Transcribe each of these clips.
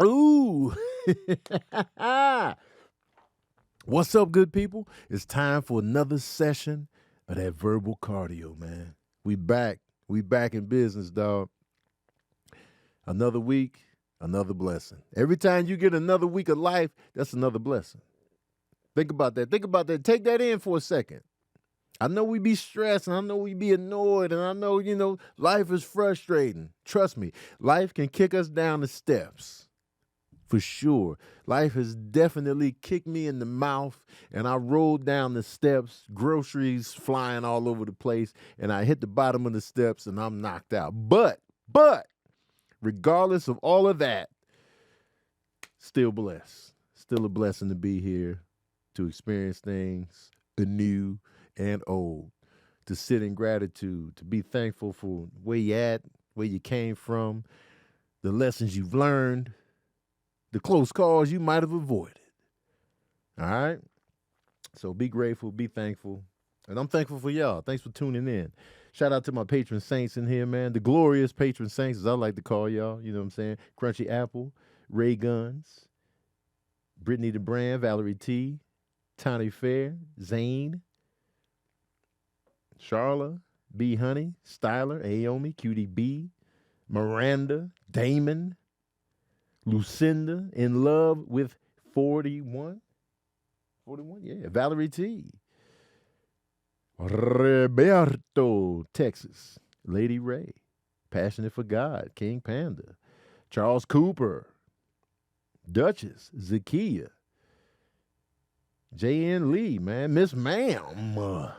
Ooh. What's up, good people? It's time for another session of that verbal cardio, man. We back. We back in business, dog. Another week, another blessing. Every time you get another week of life, that's another blessing. Think about that. Think about that. Take that in for a second. I know we be stressed and I know we be annoyed and I know, life is frustrating. Trust me, life can kick us down the steps. For sure. Life has definitely kicked me in the mouth and I rolled down the steps, groceries flying all over the place, and I hit the bottom of the steps and I'm knocked out. But, regardless of all of that, still blessed. Still a blessing to be here, to experience things anew and old, to sit in gratitude, to be thankful for where you at, where you came from, the lessons you've learned, the close calls you might have avoided. All right? So be grateful, be thankful. And I'm thankful for y'all. Thanks for tuning in. Shout out to my patron saints in here, man. The glorious patron saints, as I like to call y'all. You know what I'm saying? Crunchy Apple, Ray Guns, Brittany the Brand, Valerie T, Tony Fair, Zane, Charla, B Honey, Styler, Aomi, Cutie B, Miranda, Damon, Lucinda, in love with 41. 41, yeah. Valerie T. Roberto, Texas. Lady Ray. Passionate for God. King Panda. Charles Cooper. Duchess. Zakia. J.N. Lee, man. Miss Ma'am.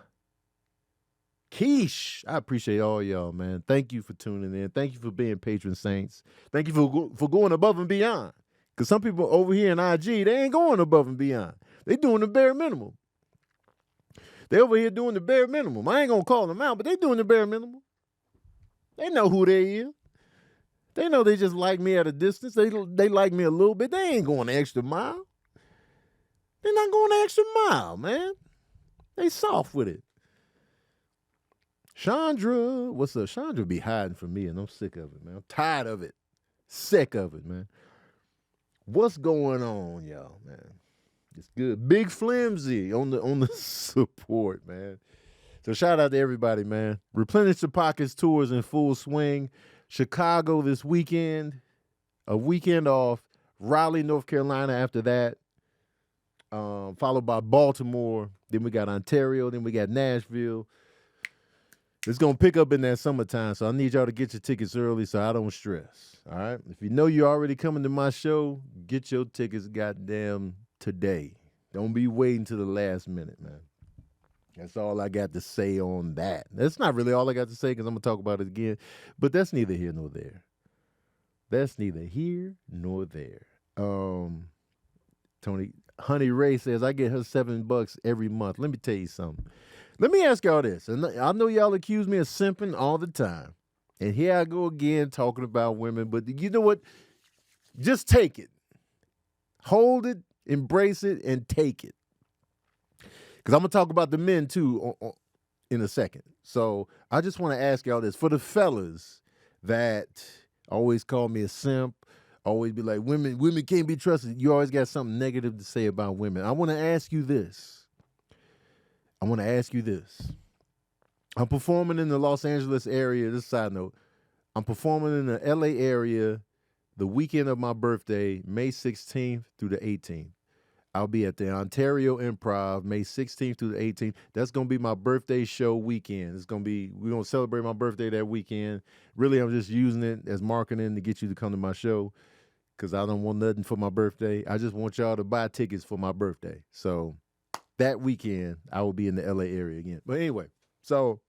Keish. I appreciate all y'all, man. Thank you for tuning in. Thank you for being patron saints. Thank you for going above and beyond. Because some people over here in IG, they ain't going above and beyond. They doing the bare minimum. They over here doing the bare minimum. I ain't going to call them out, but they doing the bare minimum. They know who they is. They know they just like me at a distance. They like me a little bit. They ain't going the extra mile. They're not going the extra mile, man. They soft with it. Chandra, what's up? Chandra be hiding from me, and I'm sick of it, man. I'm tired of it. Sick of it, man. What's going on, y'all, man? It's good. Big Flimsy on the support, man. So shout out to everybody, man. Replenish the Pockets tours in full swing. Chicago this weekend. A weekend off. Raleigh, North Carolina after that. Followed by Baltimore. Then we got Ontario. Then we got Nashville. It's going to pick up in that summertime, so I need y'all to get your tickets early so I don't stress, all right? If you know you're already coming to my show, get your tickets goddamn today. Don't be waiting to the last minute, man. That's all I got to say on that. That's not really all I got to say because I'm going to talk about it again, but that's neither here nor there. That's neither here nor there. Tony, Honey Ray says, I get her $7 every month. Let me tell you something. Let me ask y'all this. And I know y'all accuse me of simping all the time. And here I go again talking about women. But you know what? Just take it. Hold it, embrace it, and take it. Because I'm going to talk about the men, too, in a second. So I just want to ask y'all this. For the fellas that always call me a simp, always be like, women can't be trusted. You always got something negative to say about women. I want to ask you this. I'm performing in the Los Angeles area. This side note. I'm performing in the LA area the weekend of my birthday, May 16th through the 18th. I'll be at the Ontario Improv, May 16th through the 18th. That's going to be my birthday show weekend. We're going to celebrate my birthday that weekend. Really, I'm just using it as marketing to get you to come to my show because I don't want nothing for my birthday. I just want y'all to buy tickets for my birthday. So that weekend, I will be in the LA area again. But anyway, so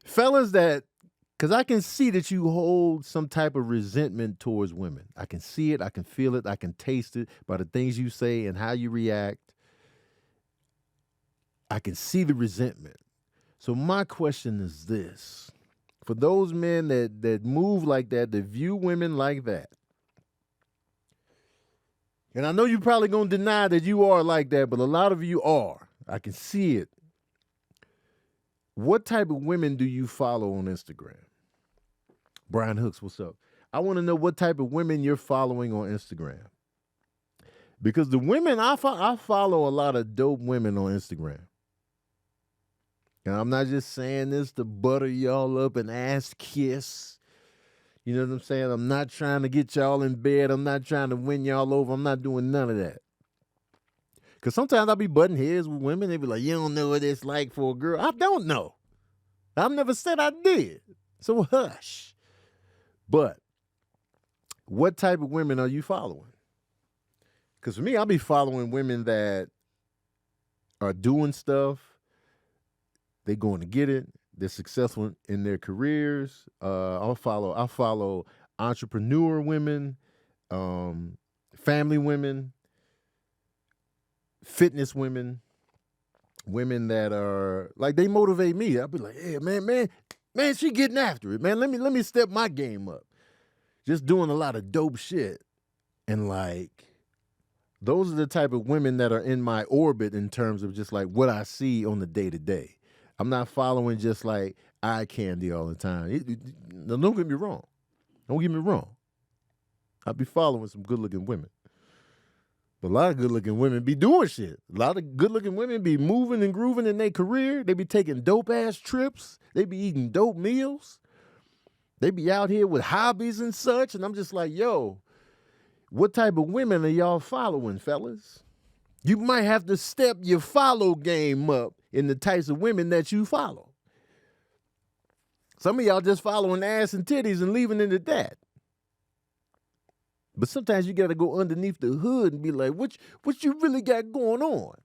fellas because I can see that you hold some type of resentment towards women. I can see it, I can feel it, I can taste it by the things you say and how you react. I can see the resentment. So my question is this. For those men that move like that view women like that, and I know you're probably going to deny that you are like that, but a lot of you are. I can see it. What type of women do you follow on Instagram? Brian Hooks, what's up? I want to know what type of women you're following on Instagram. Because the women, I follow a lot of dope women on Instagram. And I'm not just saying this to butter y'all up and ass kiss. You know what I'm saying? I'm not trying to get y'all in bed. I'm not trying to win y'all over. I'm not doing none of that. Because sometimes I'll be butting heads with women. They be like, you don't know what it's like for a girl. I don't know. I've never said I did. So hush. But what type of women are you following? Because for me, I'll be following women that are doing stuff. They're going to get it. They're successful in their careers. I'll follow entrepreneur women, family women, fitness women, women that are like, they motivate me. I'll be like, hey, man, she getting after it, man. Let me step my game up. Just doing a lot of dope shit. And like, those are the type of women that are in my orbit in terms of just like what I see on the day to day. I'm not following just like eye candy all the time. Don't get me wrong. Don't get me wrong. I'll be following some good-looking women. But a lot of good-looking women be doing shit. A lot of good-looking women be moving and grooving in their career. They be taking dope-ass trips. They be eating dope meals. They be out here with hobbies and such. And I'm just like, yo, what type of women are y'all following, fellas? You might have to step your follow game up in the types of women that you follow. Some of y'all just following ass and titties and leaving it at that. But sometimes you got to go underneath the hood and be like, what you really got going on?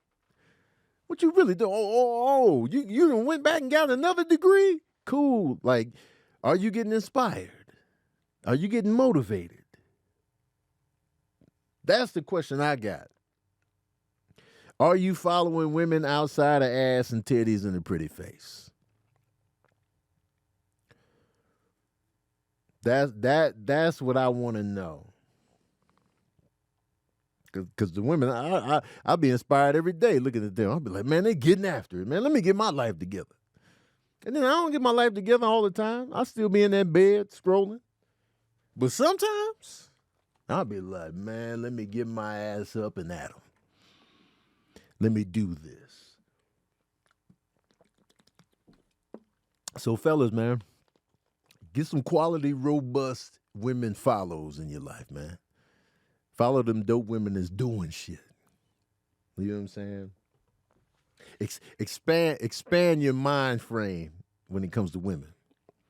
What you really do? You done went back and got another degree? Cool. Like, are you getting inspired? Are you getting motivated? That's the question I got. Are you following women outside of ass and titties and a pretty face? That's what I want to know. Because the women, I'll be inspired every day looking at them. I'll be like, man, they getting after it, man. Let me get my life together. And then I don't get my life together all the time. I'll still be in that bed scrolling. But sometimes I'll be like, man, let me get my ass up and at them. Let me do this. So, fellas, man, get some quality, robust women follows in your life, man. Follow them dope women that's doing shit. You know what I'm saying? Expand your mind frame when it comes to women.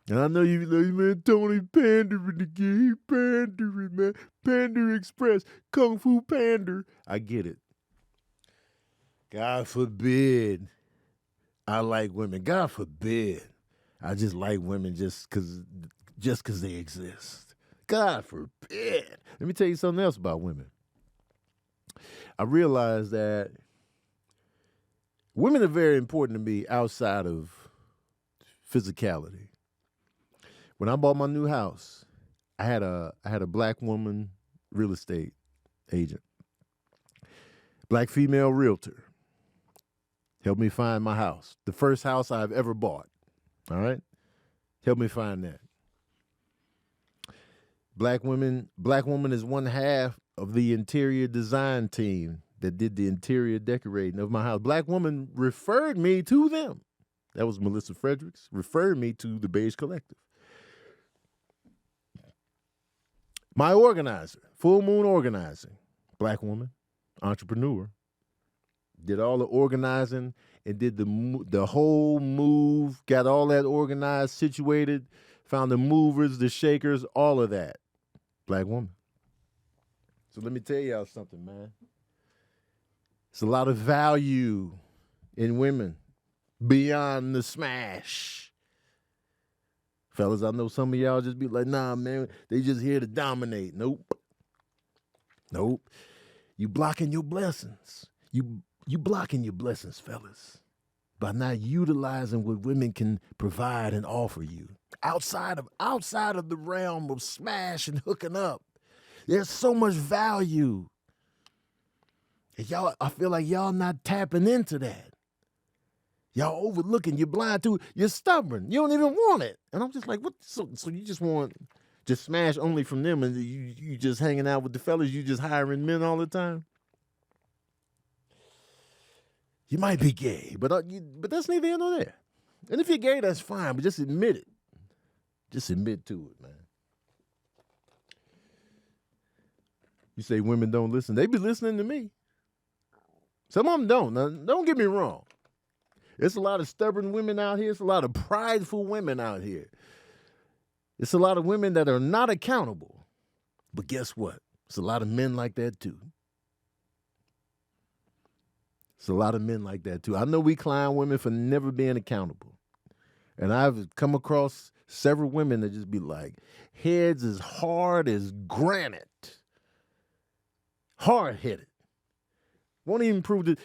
And I know you like, man, Tony pandering again. He pandering, man. Pander Express. Kung Fu pander. I get it. God forbid I like women. God forbid I just like women just because they exist. God forbid. Let me tell you something else about women. I realized that women are very important to me outside of physicality. When I bought my new house, I had a black woman real estate agent, black female realtor. Helped me find my house. The first house I've ever bought. All right? Help me find that. Black woman is one half of the interior design team that did the interior decorating of my house. Black woman referred me to them. That was Melissa Fredericks. Referred me to the Beige Collective. My organizer, Full Moon Organizing, black woman, entrepreneur. Did all the organizing and did the whole move, got all that organized, situated, found the movers, the shakers, all of that. Black woman. So let me tell y'all something, man. It's a lot of value in women beyond the smash. Fellas, I know some of y'all just be like, nah, man, they just here to dominate. Nope. You blocking your blessings. You blocking your blessings, fellas, by not utilizing what women can provide and offer you. Outside of the realm of smash and hooking up. There's so much value. And I feel like y'all not tapping into that. Y'all overlooking, you're blind to it, you're stubborn. You don't even want it. And I'm just like, what? So you just want just smash only from them, and you just hanging out with the fellas, you just hiring men all the time. You might be gay, but that's neither here nor there. And if you're gay, that's fine, but just admit it. Just admit to it, man. You say women don't listen. They be listening to me. Some of them don't. Now, don't get me wrong. There's a lot of stubborn women out here. It's a lot of prideful women out here. It's a lot of women that are not accountable. But guess what? It's a lot of men like that too. It's a lot of men like that too. I know we clown women for never being accountable. And I've come across several women that just be like, heads as hard as granite. Hard-headed. Won't even prove it.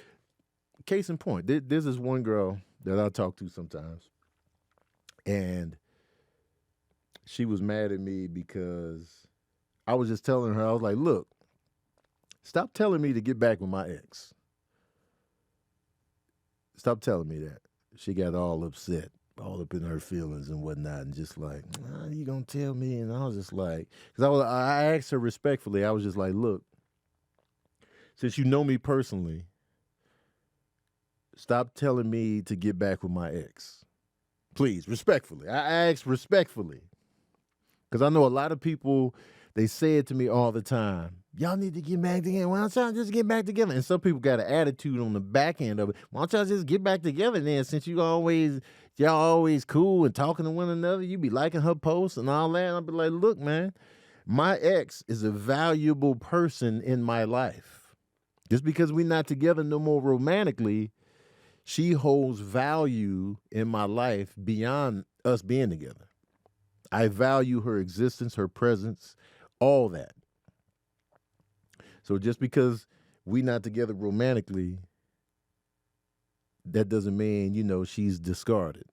Case in point, there's this one girl that I talk to sometimes. And she was mad at me because I was just telling her, I was like, look, stop telling me to get back with my ex. Stop telling me that. She got all upset, all up in her feelings and whatnot, and just like, you gonna tell me? And I was just like, because I asked her respectfully, I was just like, look, since you know me personally, stop telling me to get back with my ex. Please, respectfully. I asked respectfully. Because I know a lot of people, they say it to me all the time. Y'all need to get back together. Why don't y'all just get back together? And some people got an attitude on the back end of it. Why don't y'all just get back together then? Since y'all always cool and talking to one another, you be liking her posts and all that. And I'll be like, look, man, my ex is a valuable person in my life. Just because we're not together no more romantically, she holds value in my life beyond us being together. I value her existence, her presence, all that. So just because we're not together romantically, that doesn't mean, she's discarded.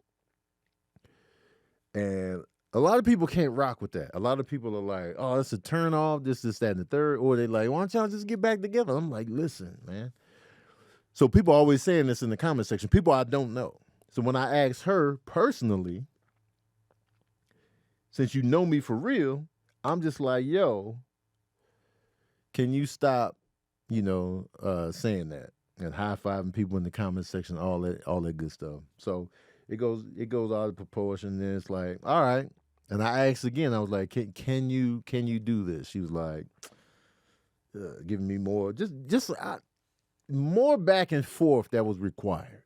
And a lot of people can't rock with that. A lot of people are like, oh, it's a turn off, this, that, and the third. Or they're like, why don't y'all just get back together? I'm like, listen, man. So people are always saying this in the comment section. People I don't know. So when I asked her personally, since you know me for real, I'm just like, yo, can you stop, saying that and high-fiving people in the comment section, all that good stuff. So it goes out of proportion. And it's like, all right. And I asked again. I was like, can you do this? She was like, giving me more, more back and forth that was required.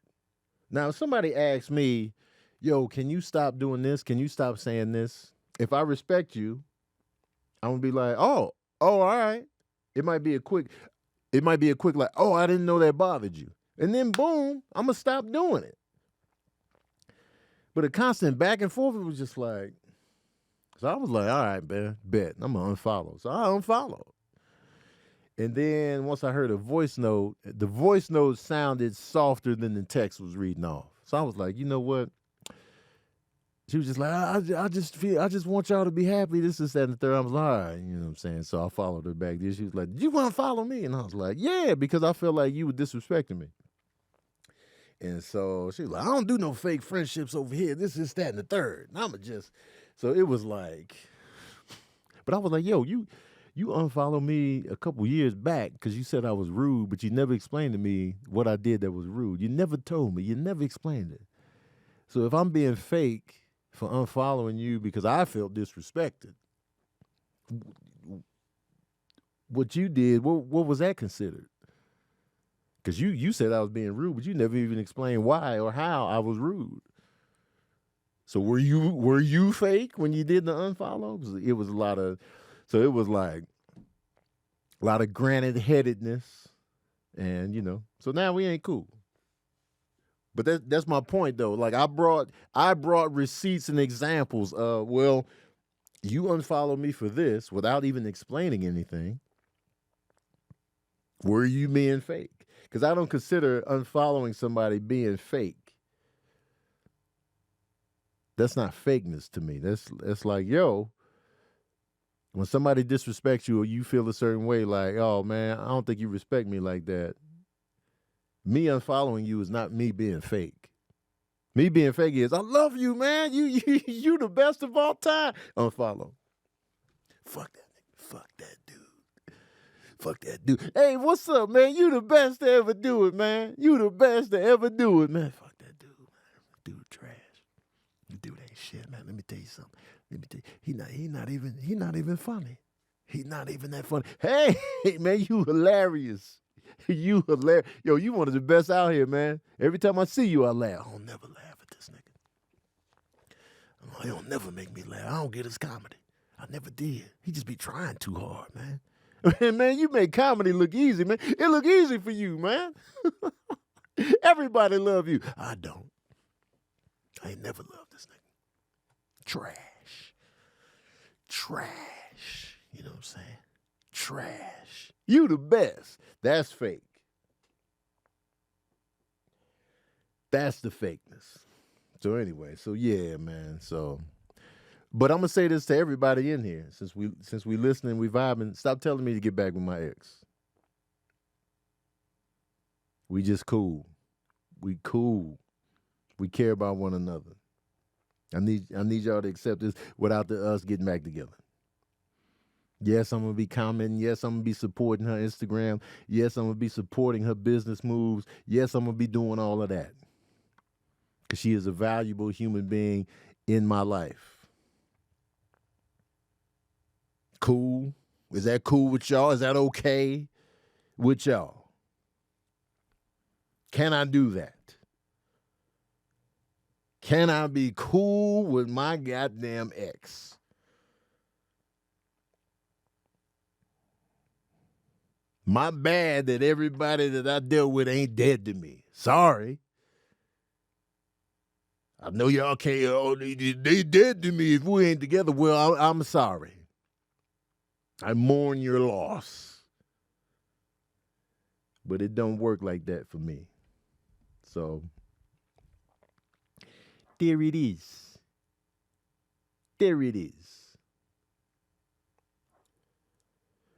Now, if somebody asks me, yo, can you stop doing this? Can you stop saying this? If I respect you, I'm gonna be like, oh, all right. It might be a quick like, oh, I didn't know that bothered you. And then boom, I'm gonna stop doing it. But a constant back and forth, it was just like, so I was like, all right, man, bet. I'm gonna unfollow. So I unfollowed. And then once I heard the voice note sounded softer than the text was reading off. So I was like, you know what? She was just like, I just want y'all to be happy. This, that, and the third. I was like, all right, you know what I'm saying? So I followed her back there. She was like, did you want to follow me? And I was like, yeah, because I feel like you were disrespecting me. And so she was like, I don't do no fake friendships over here. This, that, and the third. And so it was like, but I was like, yo, you unfollowed me a couple years back because you said I was rude, but you never explained to me what I did that was rude. You never told me. You never explained it. So if I'm being fake for unfollowing you because I felt disrespected, what you did, what was that considered? Because you said I was being rude, but you never even explained why or how I was rude. So were you fake when you did the unfollow? It was a lot of granite-headedness, and so now we ain't cool. But that's my point though. Like I brought receipts and examples of, well, you unfollowed me for this without even explaining anything. Were you being fake? Because I don't consider unfollowing somebody being fake. That's not fakeness to me. That's like, yo, when somebody disrespects you or you feel a certain way, like, oh man, I don't think you respect me like that. Me unfollowing you is not me being fake. Me being fake is, I love you, man. You the best of all time. Unfollow. Fuck that nigga. Fuck that dude. Fuck that dude. Hey, what's up, man? You the best to ever do it, man. You the best to ever do it, man. Fuck that dude, man. Dude trash. Dude ain't shit, man. Let me tell you something. Let me tell you, he not even funny. He not even that funny. Hey, man, you hilarious. You hilarious. Yo, you one of the best out here, man. Every time I see you, I laugh. I don't never laugh at this nigga. He don't never make me laugh. I don't get his comedy. I never did. He just be trying too hard, man. Man, you make comedy look easy, man. It look easy for you, man. Everybody love you. I don't. I ain't never loved this nigga. Trash. You know what I'm saying? Trash. You the best. That's fake. That's the fakeness. So anyway, so yeah, man. So, but I'm gonna say this to everybody in here, since we listening, we vibing. Stop telling me to get back with my ex. We just cool. We cool. We care about one another. I need y'all to accept this without us getting back together. Yes, I'm going to be commenting. Yes, I'm going to be supporting her Instagram. Yes, I'm going to be supporting her business moves. Yes, I'm going to be doing all of that. Because she is a valuable human being in my life. Cool? Is that cool with y'all? Is that okay with y'all? Can I do that? Can I be cool with my goddamn ex? My bad that everybody that I dealt with ain't dead to me. Sorry. I know y'all can't, they dead to me if we ain't together. Well, I'm sorry. I mourn your loss. But it don't work like that for me. So, there it is. There it is.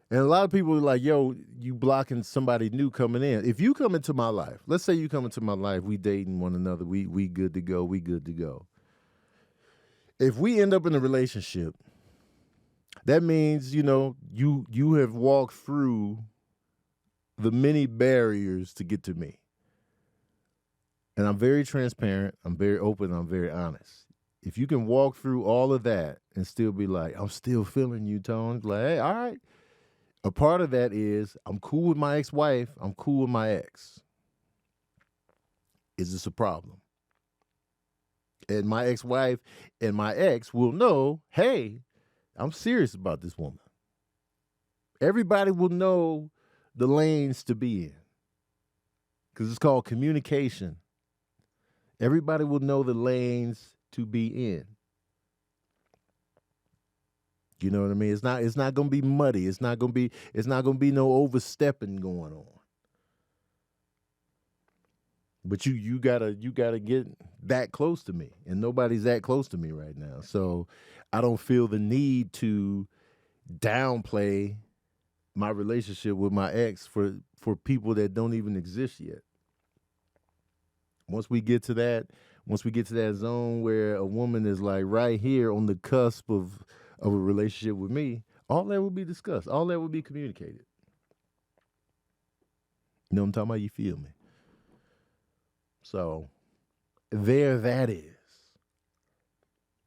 And a lot of people are like, yo, you blocking somebody new coming in. If you come into my life, let's say you come into my life, we dating one another, we good to go, we good to go. If we end up in a relationship, that means, you have walked through the many barriers to get to me. And I'm very transparent, I'm very open, I'm very honest. If you can walk through all of that and still be like, I'm still feeling you, Tone, like, hey, all right. A part of that is I'm cool with my ex-wife. I'm cool with my ex. Is this a problem? And my ex-wife and my ex will know, hey, I'm serious about this woman. Everybody will know the lanes to be in because it's called communication. Everybody will know the lanes to be in. You know what I mean? It's not gonna be muddy. It's not gonna be no overstepping going on. But you gotta get that close to me, and nobody's that close to me right now. So I don't feel the need to downplay my relationship with my ex for people that don't even exist yet. Once we get to that zone where a woman is like right here on the cusp of a relationship with me, all that will be discussed. All that will be communicated. You know what I'm talking about? You feel me? So, there that is.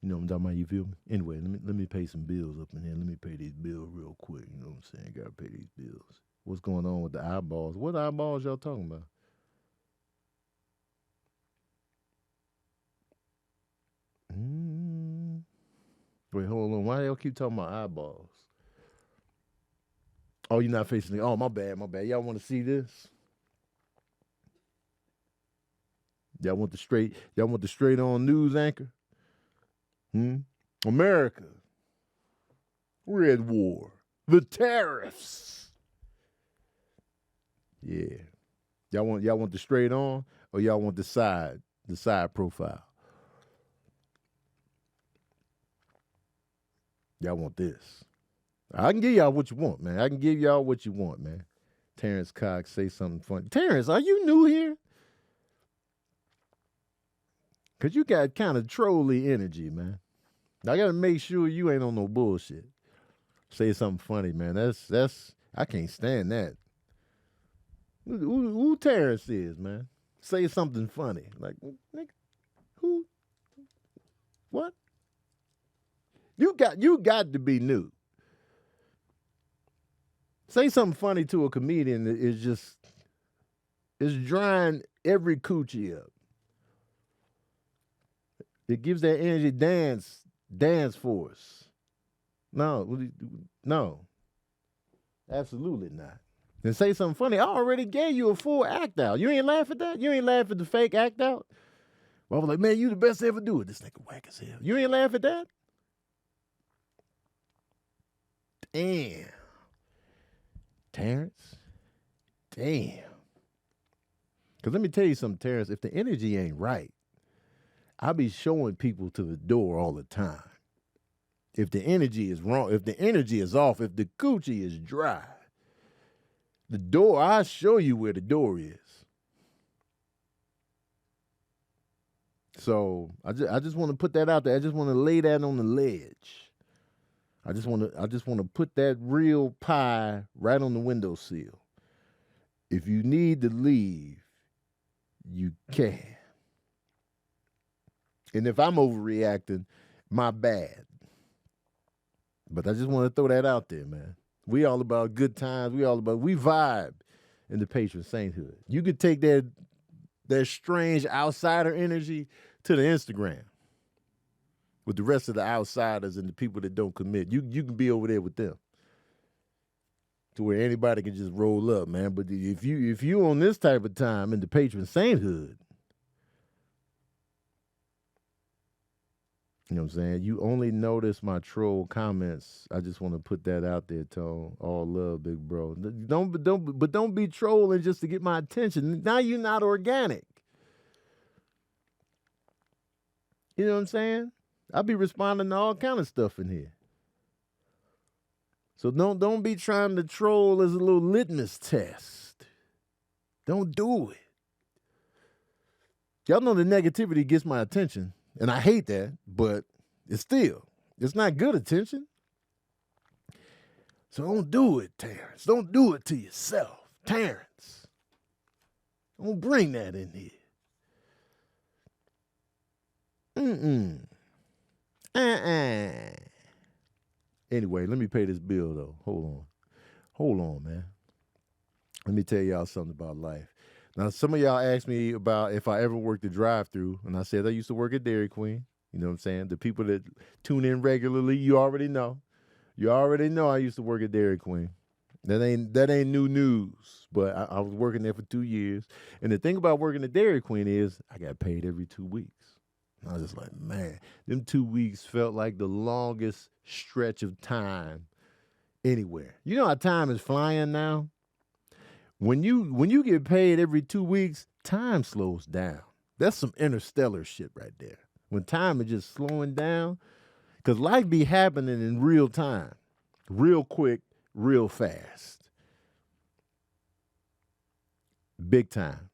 You know what I'm talking about? You feel me? Anyway, let me pay some bills up in here. Let me pay these bills real quick. You know what I'm saying? Gotta pay these bills. What's going on with the eyeballs? What eyeballs y'all talking about? Wait, hold on. Why y'all keep talking about eyeballs? Oh, you're not facing it. Oh, my bad. Y'all want to see this? Y'all want the straight on news anchor? America. Red War. The tariffs. Yeah. Y'all want the straight on, or y'all want the side profile? Y'all want this. I can give y'all what you want, man. Terrence Cox, say something funny. Terrence, are you new here? Because you got kind of trolly energy, man. I got to make sure you ain't on no bullshit. Say something funny, man. That's I can't stand that. Who Terrence is, man? Say something funny. Like, nigga, who? What? You got to be new. Say something funny to a comedian is just it's drying every coochie up. It gives that energy dance force. No, absolutely not. And say something funny. I already gave you a full act out. You ain't laugh at that? You ain't laugh at the fake act out? Well, I was like, man, you the best to ever do it. This nigga whack as hell. You ain't laugh at that? Damn. Terrence? Damn. Because let me tell you something, Terrence. If the energy ain't right, I'll be showing people to the door all the time. If the energy is wrong, if the energy is off, if the coochie is dry, the door, I'll show you where the door is. So I just want to put that out there. I just want to lay that on the ledge. I just want to put that real pie right on the windowsill. If you need to leave, you can. And if I'm overreacting, my bad. But I just want to throw that out there, man. We all about good times. We vibe in the patron sainthood. You could take that strange outsider energy to the Instagram with the rest of the outsiders and the people that don't commit. You can be over there with them to where anybody can just roll up, man. But if you on this type of time in the patron sainthood, you know what I'm saying? You only notice my troll comments. I just want to put that out there, Tone. All love, big bro. Don't be trolling just to get my attention. Now you're not organic. You know what I'm saying? I'll be responding to all kind of stuff in here. So don't be trying to troll as a little litmus test. Don't do it. Y'all know the negativity gets my attention. And I hate that, but it's not good attention. So don't do it, Terrence. Don't do it to yourself, Terrence. Don't bring that in here. Anyway, let me pay this bill, though. Hold on, man. Let me tell y'all something about life. Now, some of y'all asked me about if I ever worked a drive-thru, and I said I used to work at Dairy Queen. You know what I'm saying? The people that tune in regularly, you already know. You already know I used to work at Dairy Queen. That ain't new news, but I was working there for 2 years. And the thing about working at Dairy Queen is I got paid every 2 weeks. I was just like, man, them 2 weeks felt like the longest stretch of time anywhere. You know how time is flying now? When you get paid every 2 weeks, time slows down. That's some interstellar shit right there. When time is just slowing down, because life be happening in real time, real quick, real fast. Big time.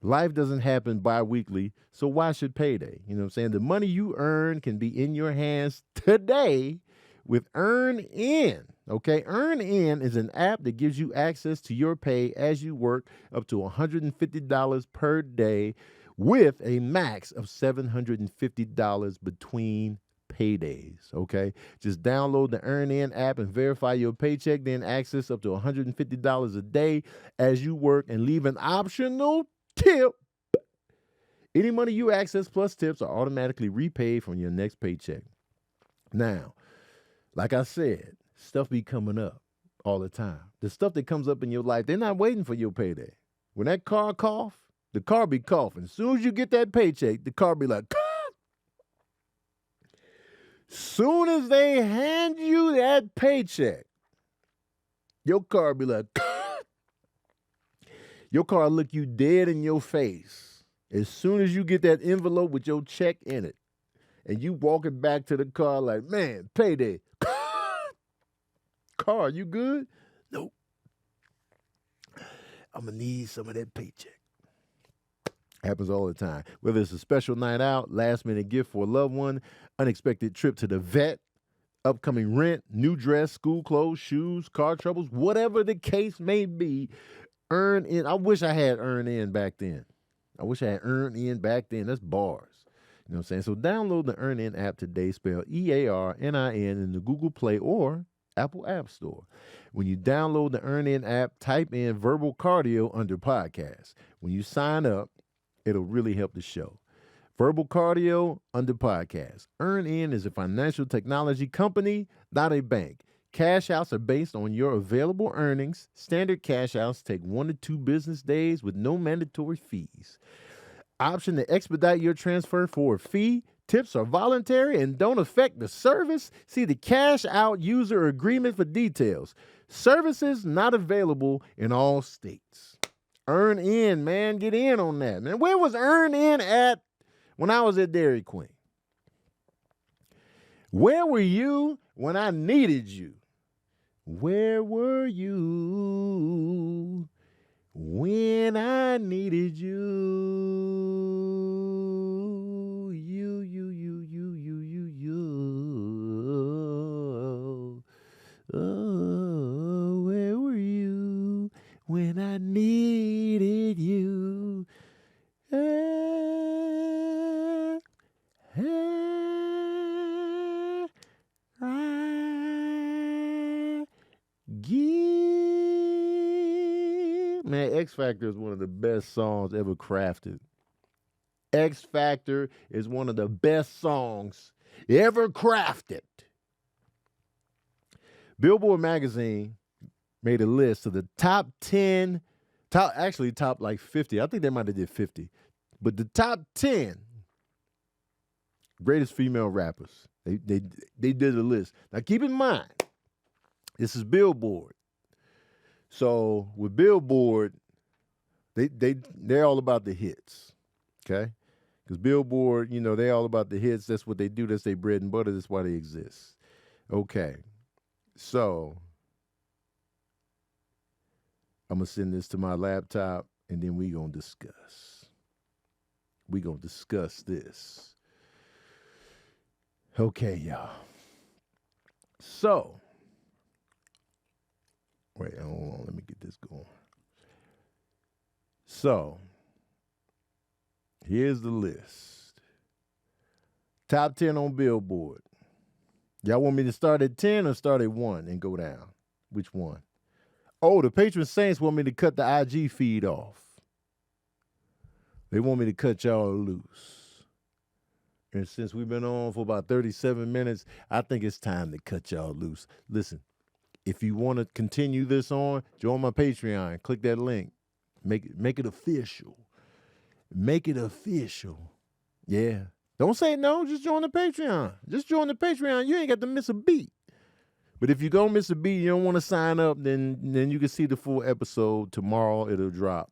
Life doesn't happen bi-weekly, so why should payday? You know what I'm saying? The money you earn can be in your hands today with Earn In. Okay, Earn In is an app that gives you access to your pay as you work up to $150 per day with a max of $750 between paydays, okay? Just download the Earn In app and verify your paycheck, then access up to $150 a day as you work and leave an optional tip. Any money you access plus tips are automatically repaid from your next paycheck. Now, like I said, stuff be coming up all the time. The stuff that comes up in your life, they're not waiting for your payday. When that car cough, the car be coughing. As soon as you get that paycheck, the car be like, cough. Soon as they hand you that paycheck, your car be like, cough. Your car look you dead in your face. As soon as you get that envelope with your check in it, and you walking back to the car like, man, payday. Car, you good? Nope. I'm going to need some of that paycheck. Happens all the time. Whether it's a special night out, last minute gift for a loved one, unexpected trip to the vet, upcoming rent, new dress, school clothes, shoes, car troubles, whatever the case may be, earn in. I wish I had earn in back then. That's bars. You know what I'm saying? So download the Earn In app today, spelled EARNIN, in the Google Play or Apple App Store. When you download the Earn In app, type in Verbal Cardio under podcast. When you sign up, it'll really help the show. Verbal Cardio under podcast. Earn In is a financial technology company, not a bank. Cash outs are based on your available earnings. Standard cash outs take 1 to 2 business days with no mandatory fees. Option to expedite your transfer for a fee. Tips are voluntary and don't affect the service. See the cash out user agreement for details. Services not available in all states. Earn In, man. Get in on that, man. Where was Earn In at when I was at Dairy Queen? Where were you when I needed you? Where were you when I needed you? You. Oh, where were you when I needed you? Man, X Factor is one of the best songs ever crafted. X Factor is one of the best songs ever crafted. Billboard magazine made a list of the top 10, top like 50. I think they might have did 50. But the top 10 greatest female rappers. They did a list. Now keep in mind, this is Billboard. So with Billboard, they're all about the hits. Okay? Because Billboard, they're all about the hits. That's what they do. That's their bread and butter. That's why they exist. Okay. So I'm going to send this to my laptop, and then we're going to discuss. We're going to discuss this. Okay, y'all. So, wait, hold on. Let me get this going. So, here's the list. Top 10 on Billboard. Y'all want me to start at 10 or start at 1 and go down? Which one? Oh, the patron saints want me to cut the IG feed off. They want me to cut y'all loose. And since we've been on for about 37 minutes, I think it's time to cut y'all loose. Listen, if you want to continue this on, join my Patreon. Click that link. Make it official. Make it official. Yeah. Don't say no. Just join the Patreon. Just join the Patreon. You ain't got to miss a beat. But if you don't miss a beat, you don't want to sign up, then you can see the full episode. Tomorrow it'll drop.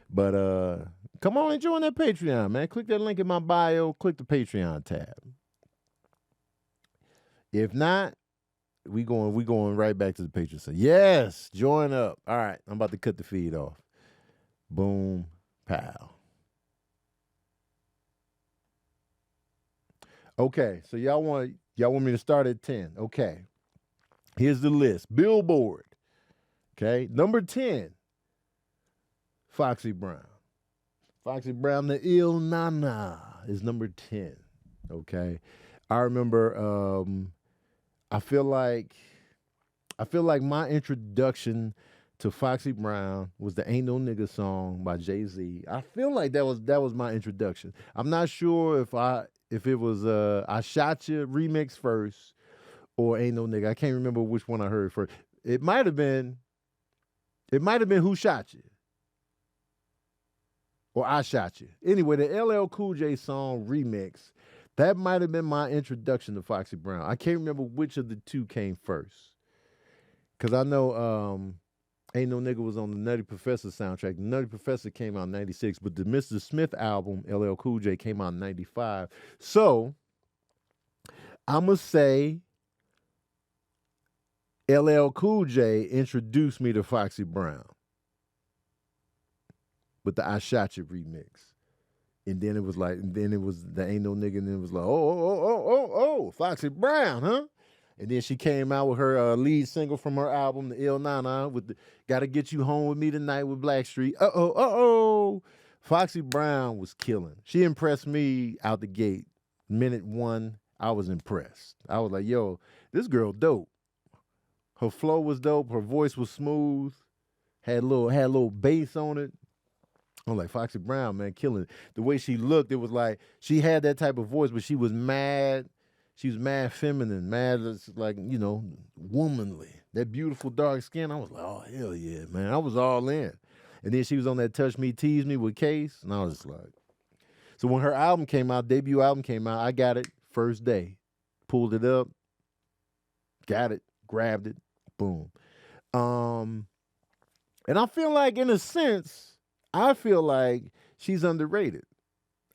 But come on and join that Patreon, man. Click that link in my bio. Click the Patreon tab. If not, we going right back to the Patreon. So yes, join up. All right, I'm about to cut the feed off. Boom, pow. Okay, so y'all want me to start at 10. Okay. Here's the list. Billboard. Okay. Number 10. Foxy Brown. Foxy Brown, the Il Nana, is number 10. Okay. I remember I feel like my introduction to Foxy Brown was the Ain't No Nigga song by Jay-Z. I feel like that was my introduction. I'm not sure if it was I Shot You remix first or Ain't No Nigga. I can't remember which one I heard first. It might have been Who Shot You or I Shot You. Anyway, the LL Cool J song remix, that might have been my introduction to Foxy Brown. I can't remember which of the two came first. Because I know Ain't No Nigga was on the Nutty Professor soundtrack. The Nutty Professor came out in 96, but the Mr. Smith album, LL Cool J, came out in 95. So, I'm going to say LL Cool J introduced me to Foxy Brown with the I Shot You remix. And then it was the Ain't No Nigga, and then it was like, oh, Foxy Brown, huh? And then she came out with her lead single from her album, the Ill-Na-Na, with the Gotta Get You Home With Me Tonight with Blackstreet. Uh-oh. Foxy Brown was killing. She impressed me out the gate. Minute one, I was impressed. I was like, yo, this girl dope. Her flow was dope. Her voice was smooth. Had a little bass on it. I'm like, Foxy Brown, man, killing it. The way she looked, it was like she had that type of voice, but she was mad. She was mad feminine, mad, like, womanly. That beautiful dark skin. I was like, oh, hell yeah, man. I was all in. And then she was on that Touch Me, Tease Me with Case. And I was just like, so when her album came out, debut album came out, I got it first day. Pulled it up, got it, grabbed it, boom. And I feel like, in a sense, I feel like she's underrated.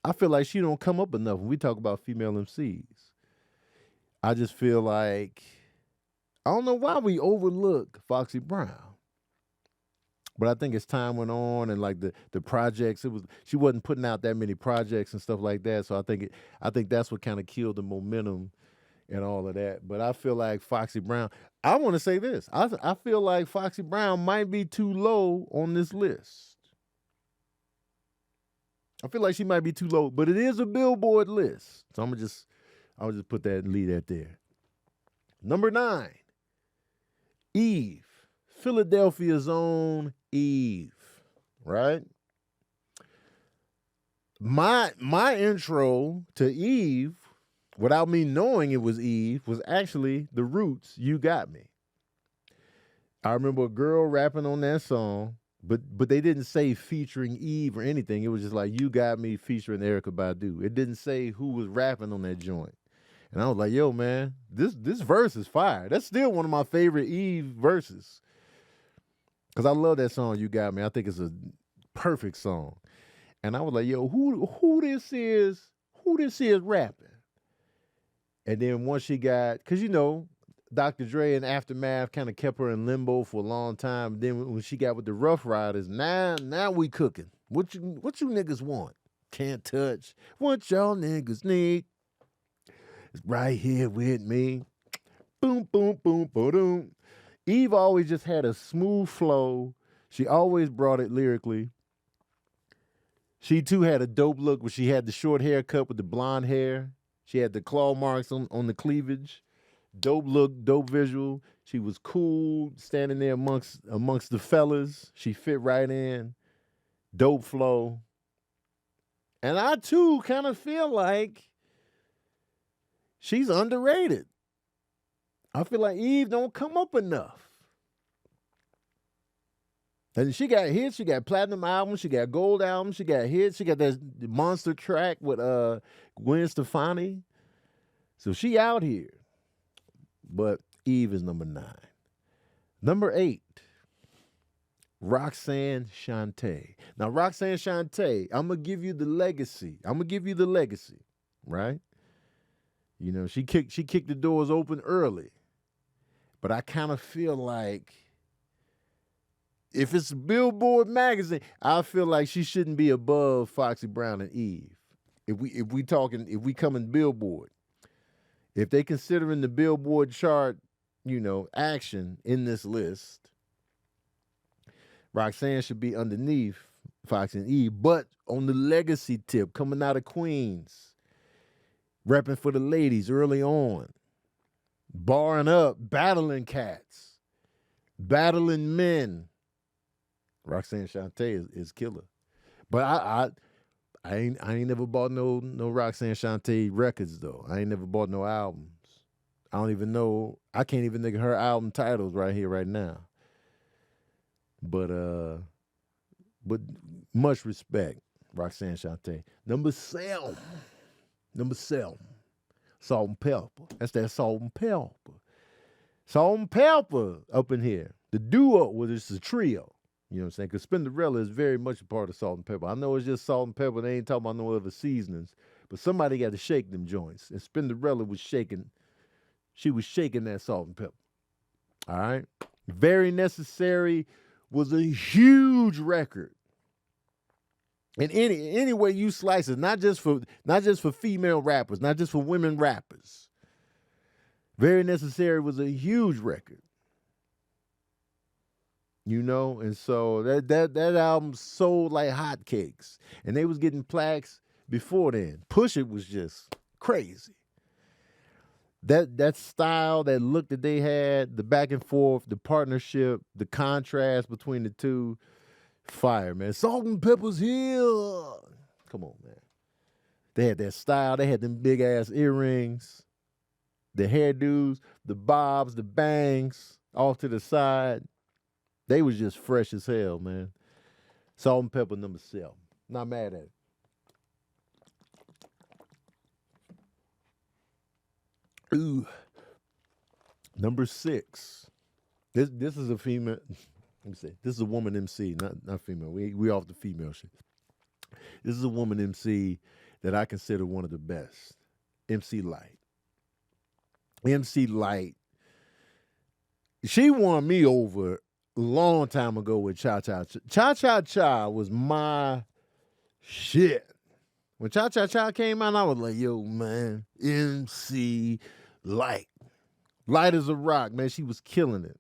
I feel like she don't come up enough when we talk about female MCs. I just feel like, I don't know why we overlook Foxy Brown. But I think as time went on and like the projects, she wasn't putting out that many projects and stuff like that. So I think that's what kind of killed the momentum and all of that. But I feel like Foxy Brown, I want to say this. I feel like Foxy Brown might be too low on this list. I feel like she might be too low, but it is a Billboard list. So I'll just put that and leave that there. Number 9, Eve. Philadelphia's own Eve, right? My intro to Eve, without me knowing it was Eve, was actually The Roots' You Got Me. I remember a girl rapping on that song, but they didn't say featuring Eve or anything. It was just like You Got Me featuring Erykah Badu. It didn't say who was rapping on that joint. And I was like, yo, man, this verse is fire. That's still one of my favorite Eve verses. Because I love that song, You Got Me. I think it's a perfect song. And I was like, yo, who this is rapping? And then once she got, because Dr. Dre and Aftermath kind of kept her in limbo for a long time. Then when she got with the Rough Riders, now we cooking. What you niggas want? Can't touch. What y'all niggas need? It's right here with me. Boom, boom, boom, boom. Eve always just had a smooth flow. She always brought it lyrically. She too had a dope look where she had the short haircut with the blonde hair. She had the claw marks on the cleavage. Dope look, dope visual. She was cool, standing there amongst the fellas. She fit right in. Dope flow. And I too kind of feel like she's underrated. I feel like Eve don't come up enough. And she got hits, she got platinum albums, she got gold albums, she got hits, she got that monster track with Gwen Stefani. So she out here. But Eve is number 9. Number 8, Roxanne Shante. Now, Roxanne Shante, I'm going to give you the legacy. Right? She kicked the doors open early. But I kind of feel like if it's Billboard magazine, I feel like she shouldn't be above Foxy Brown and Eve. If we come in Billboard, if they considering the Billboard chart, action in this list, Roxanne should be underneath Foxy and Eve. But on the legacy tip, coming out of Queens, repping for the ladies early on, barring up, battling cats, battling men. Roxanne Shante is killer. But I ain't never bought no Roxanne Shante records though. I ain't never bought no albums. I don't even know. I can't even think of her album titles right here, right now. But much respect, Roxanne Shante. Number 7. Salt and pepper. That's that salt and pepper. Salt and pepper up in here. The duo, well, it's a trio. You know what I'm saying? Because Spinderella is very much a part of salt and pepper. I know it's just salt and pepper. They ain't talking about no other seasonings. But somebody got to shake them joints. And Spinderella was shaking. She was shaking that salt and pepper. All right? Very Necessary was a huge record. And any way you slice it, not just for female rappers, not just for women rappers. Very Necessary was a huge record, you know, and so that album sold like hotcakes, and they was getting plaques before then. Push It was just crazy. That style, that look that they had, the back and forth, the partnership, the contrast between the two, fire, man. Salt and Pepper's here. Come on, man. They had that style. They had them big ass earrings, the hairdos, the bobs, the bangs off to the side. They was just fresh as hell, man. Salt and Pepper #7. Not mad at it. Ooh. #6. This is a female. Let me see. This is a woman MC, not female. We off the female shit. This is a woman MC that I consider one of the best. MC Light. MC Light. She won me over a long time ago with Cha Cha Cha. Cha Cha Cha was my shit. When Cha Cha Cha came out, I was like, yo, man, MC Light. Light as a rock, man. She was killing it.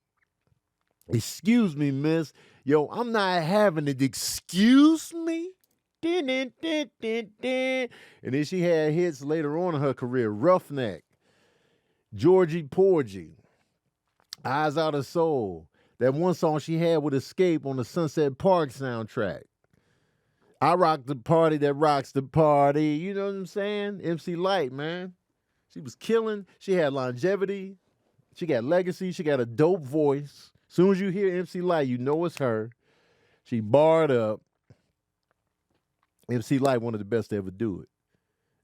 Excuse me, miss. Yo, I'm not having it. Excuse me? And then she had hits later on in her career. Roughneck, Georgie Porgy, Eyes Out of Soul. That one song she had with Escape on the Sunset Park soundtrack. I rock the party that rocks the party. You know what I'm saying? MC Light, man. She was killing. She had longevity. She got legacy. She got a dope voice. As soon as you hear MC Light, you know it's her. She barred up. MC Light, one of the best to ever do it.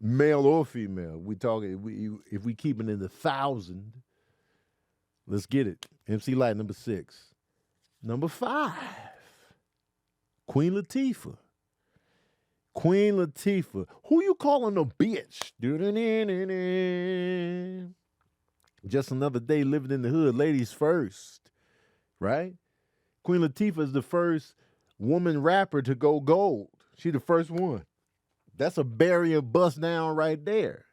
Male or female. We talking, if we keep it in the 1,000, let's get it. MC Light, #6. #5, Queen Latifah. Queen Latifah. Who you calling a bitch? Just Another Day, Living in the Hood. Ladies first, right? Queen Latifah is the first woman rapper to go gold. She the first one. That's a barrier bust down right there.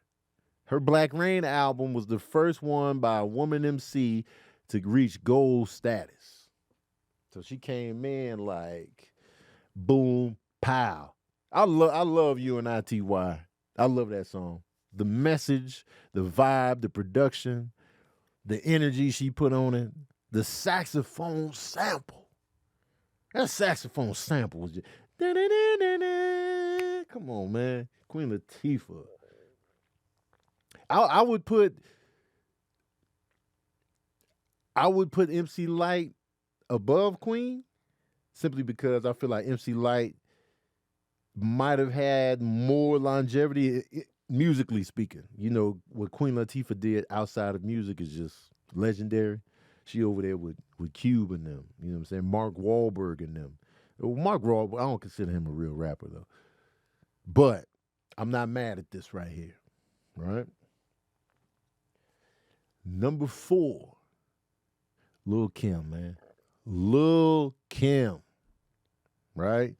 Her Black Rain album was the first one by a woman MC to reach gold status. So she came in like boom, pow. I love you and ITY. I love that song. The message, the vibe, the production, the energy she put on it, the saxophone sample. That saxophone sample was just come on, man. Queen Latifah. I would put MC Light above Queen simply because I feel like MC Light might have had more longevity musically speaking. You know, what Queen Latifah did outside of music is just legendary. She over there with Cube and them. You know what I'm saying? Mark Wahlberg and them. Mark Wahlberg, I don't consider him a real rapper though. But I'm not mad at this right here. Right? #4, Lil' Kim, man. Lil' Kim. Right?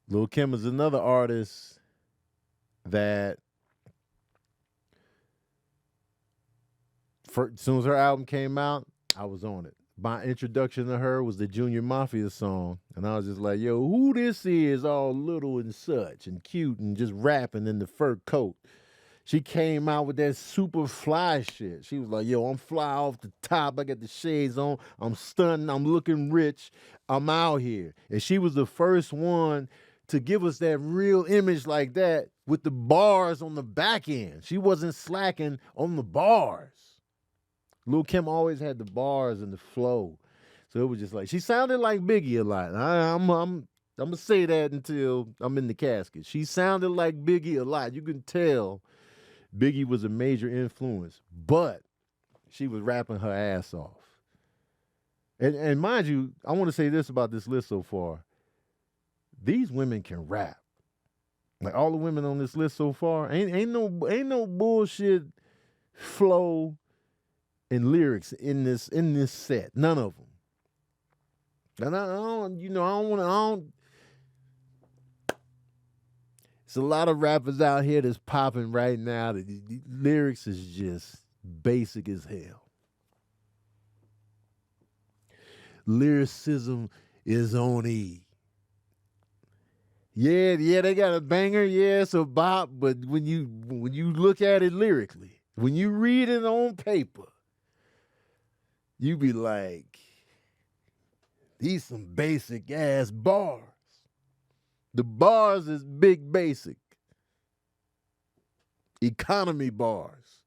Lil' Kim is another artist that as soon as her album came out, I was on it. My introduction to her was the Junior Mafia song, and I was just like, yo, who this is, all little and such and cute and just rapping in the fur coat. She came out with that super fly shit. She was like, yo, I'm fly off the top. I got the shades on. I'm stunting. I'm looking rich. I'm out here. And she was the first one to give us that real image like that with the bars on the back end. She wasn't slacking on the bars. Lil' Kim always had the bars and the flow. So it was just like, she sounded like Biggie a lot. I'm going to say that until I'm in the casket. She sounded like Biggie a lot. You can tell Biggie was a major influence, but she was rapping her ass off. And mind you, I want to say this about this list so far. These women can rap. Like all the women on this list so far, ain't no bullshit flow and lyrics in this set. None of them. And I don't. It's a lot of rappers out here that's popping right now. The lyrics is just basic as hell. Lyricism is on E. Yeah, they got a banger, yeah, it's a bop, but when you look at it lyrically, when you read it on paper, you be like, these some basic ass bars. The bars is big basic. Economy bars.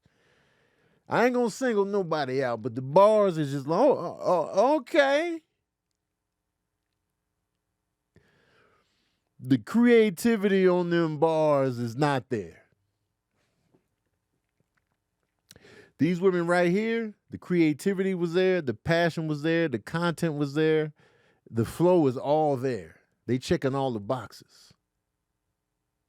I ain't gonna single nobody out, but the bars is just like, okay. The creativity on them bars is not there. These women right here, the creativity was there, the passion was there, the content was there, the flow was all there. They checking all the boxes.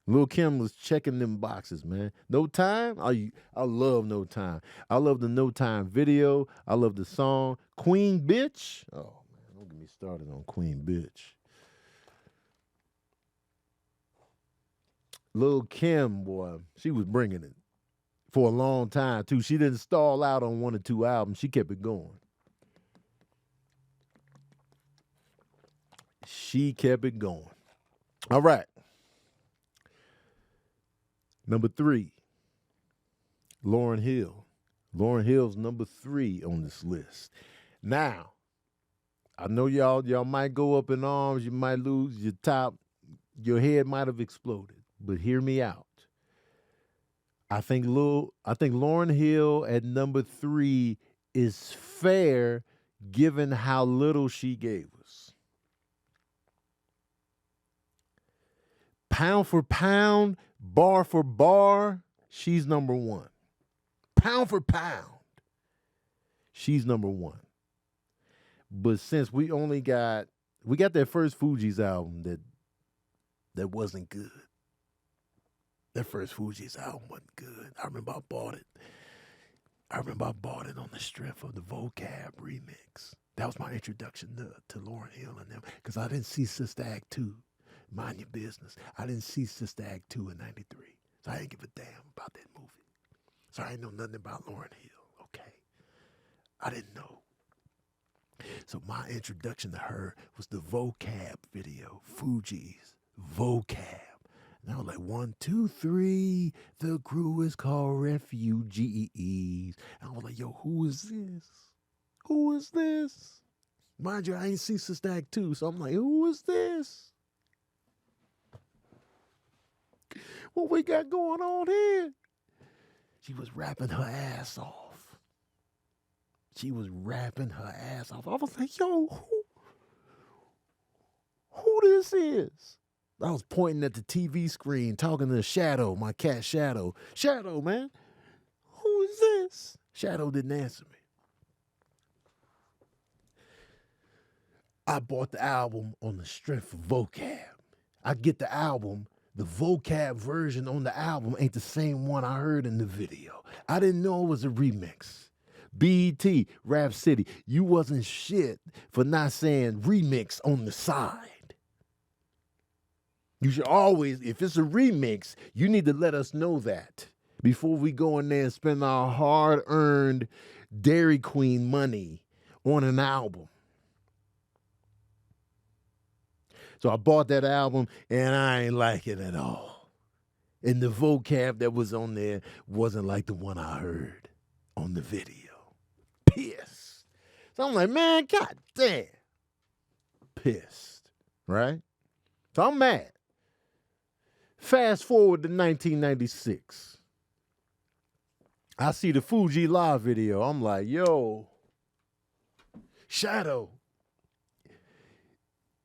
Lil' Kim was checking them boxes, man. No Time? I love No Time. I love the No Time video. I love the song. Queen Bitch? Oh, man, don't get me started on Queen Bitch. Lil' Kim, boy, she was bringing it for a long time, too. She didn't stall out on 1 or 2 albums. She kept it going. She kept it going. All right. Number 3, Lauryn Hill. Lauryn Hill's number 3 on this list. Now, I know y'all might go up in arms. You might lose your top. Your head might have exploded. But hear me out. I think Lauryn Hill at number 3 is fair given how little she gave us. Pound for pound, bar for bar, she's number 1. Pound for pound, she's number 1. But since we got that first Fugees album that wasn't good. That first Fugees album wasn't good. I remember I bought it on the strength of the Vocab remix. That was my introduction to Lauryn Hill and them, because I didn't see Sister Act 2. Mind your business. I didn't see Sister Act 2 in 93. So I didn't give a damn about that movie. So I didn't know nothing about Lauryn Hill, okay? I didn't know. So my introduction to her was the Vocab video, Fugees, Vocab. And I was like, 1, 2, 3, the crew is called Refugees. And I was like, yo, who is this? Who is this? Mind you, I ain't see Sister Act 2, so I'm like, who is this? What we got going on here? She was rapping her ass off. I was like, yo, who this is? I was pointing at the TV screen, talking to Shadow, my cat Shadow. Shadow, man, who is this? Shadow didn't answer me. I bought the album on the strength of Vocab. I get the album. The Vocab version on the album ain't the same one I heard in the video. I didn't know it was a remix. BET, Rap City, you wasn't shit for not saying remix on the side. You should always, if it's a remix, you need to let us know that before we go in there and spend our hard-earned Dairy Queen money on an album. So I bought that album, and I ain't like it at all. And the Vocab that was on there wasn't like the one I heard on the video. Pissed. So I'm like, man, god damn. Pissed, right? So I'm mad. Fast forward to 1996. I see the Fuji Live video. I'm like, yo, Shadow.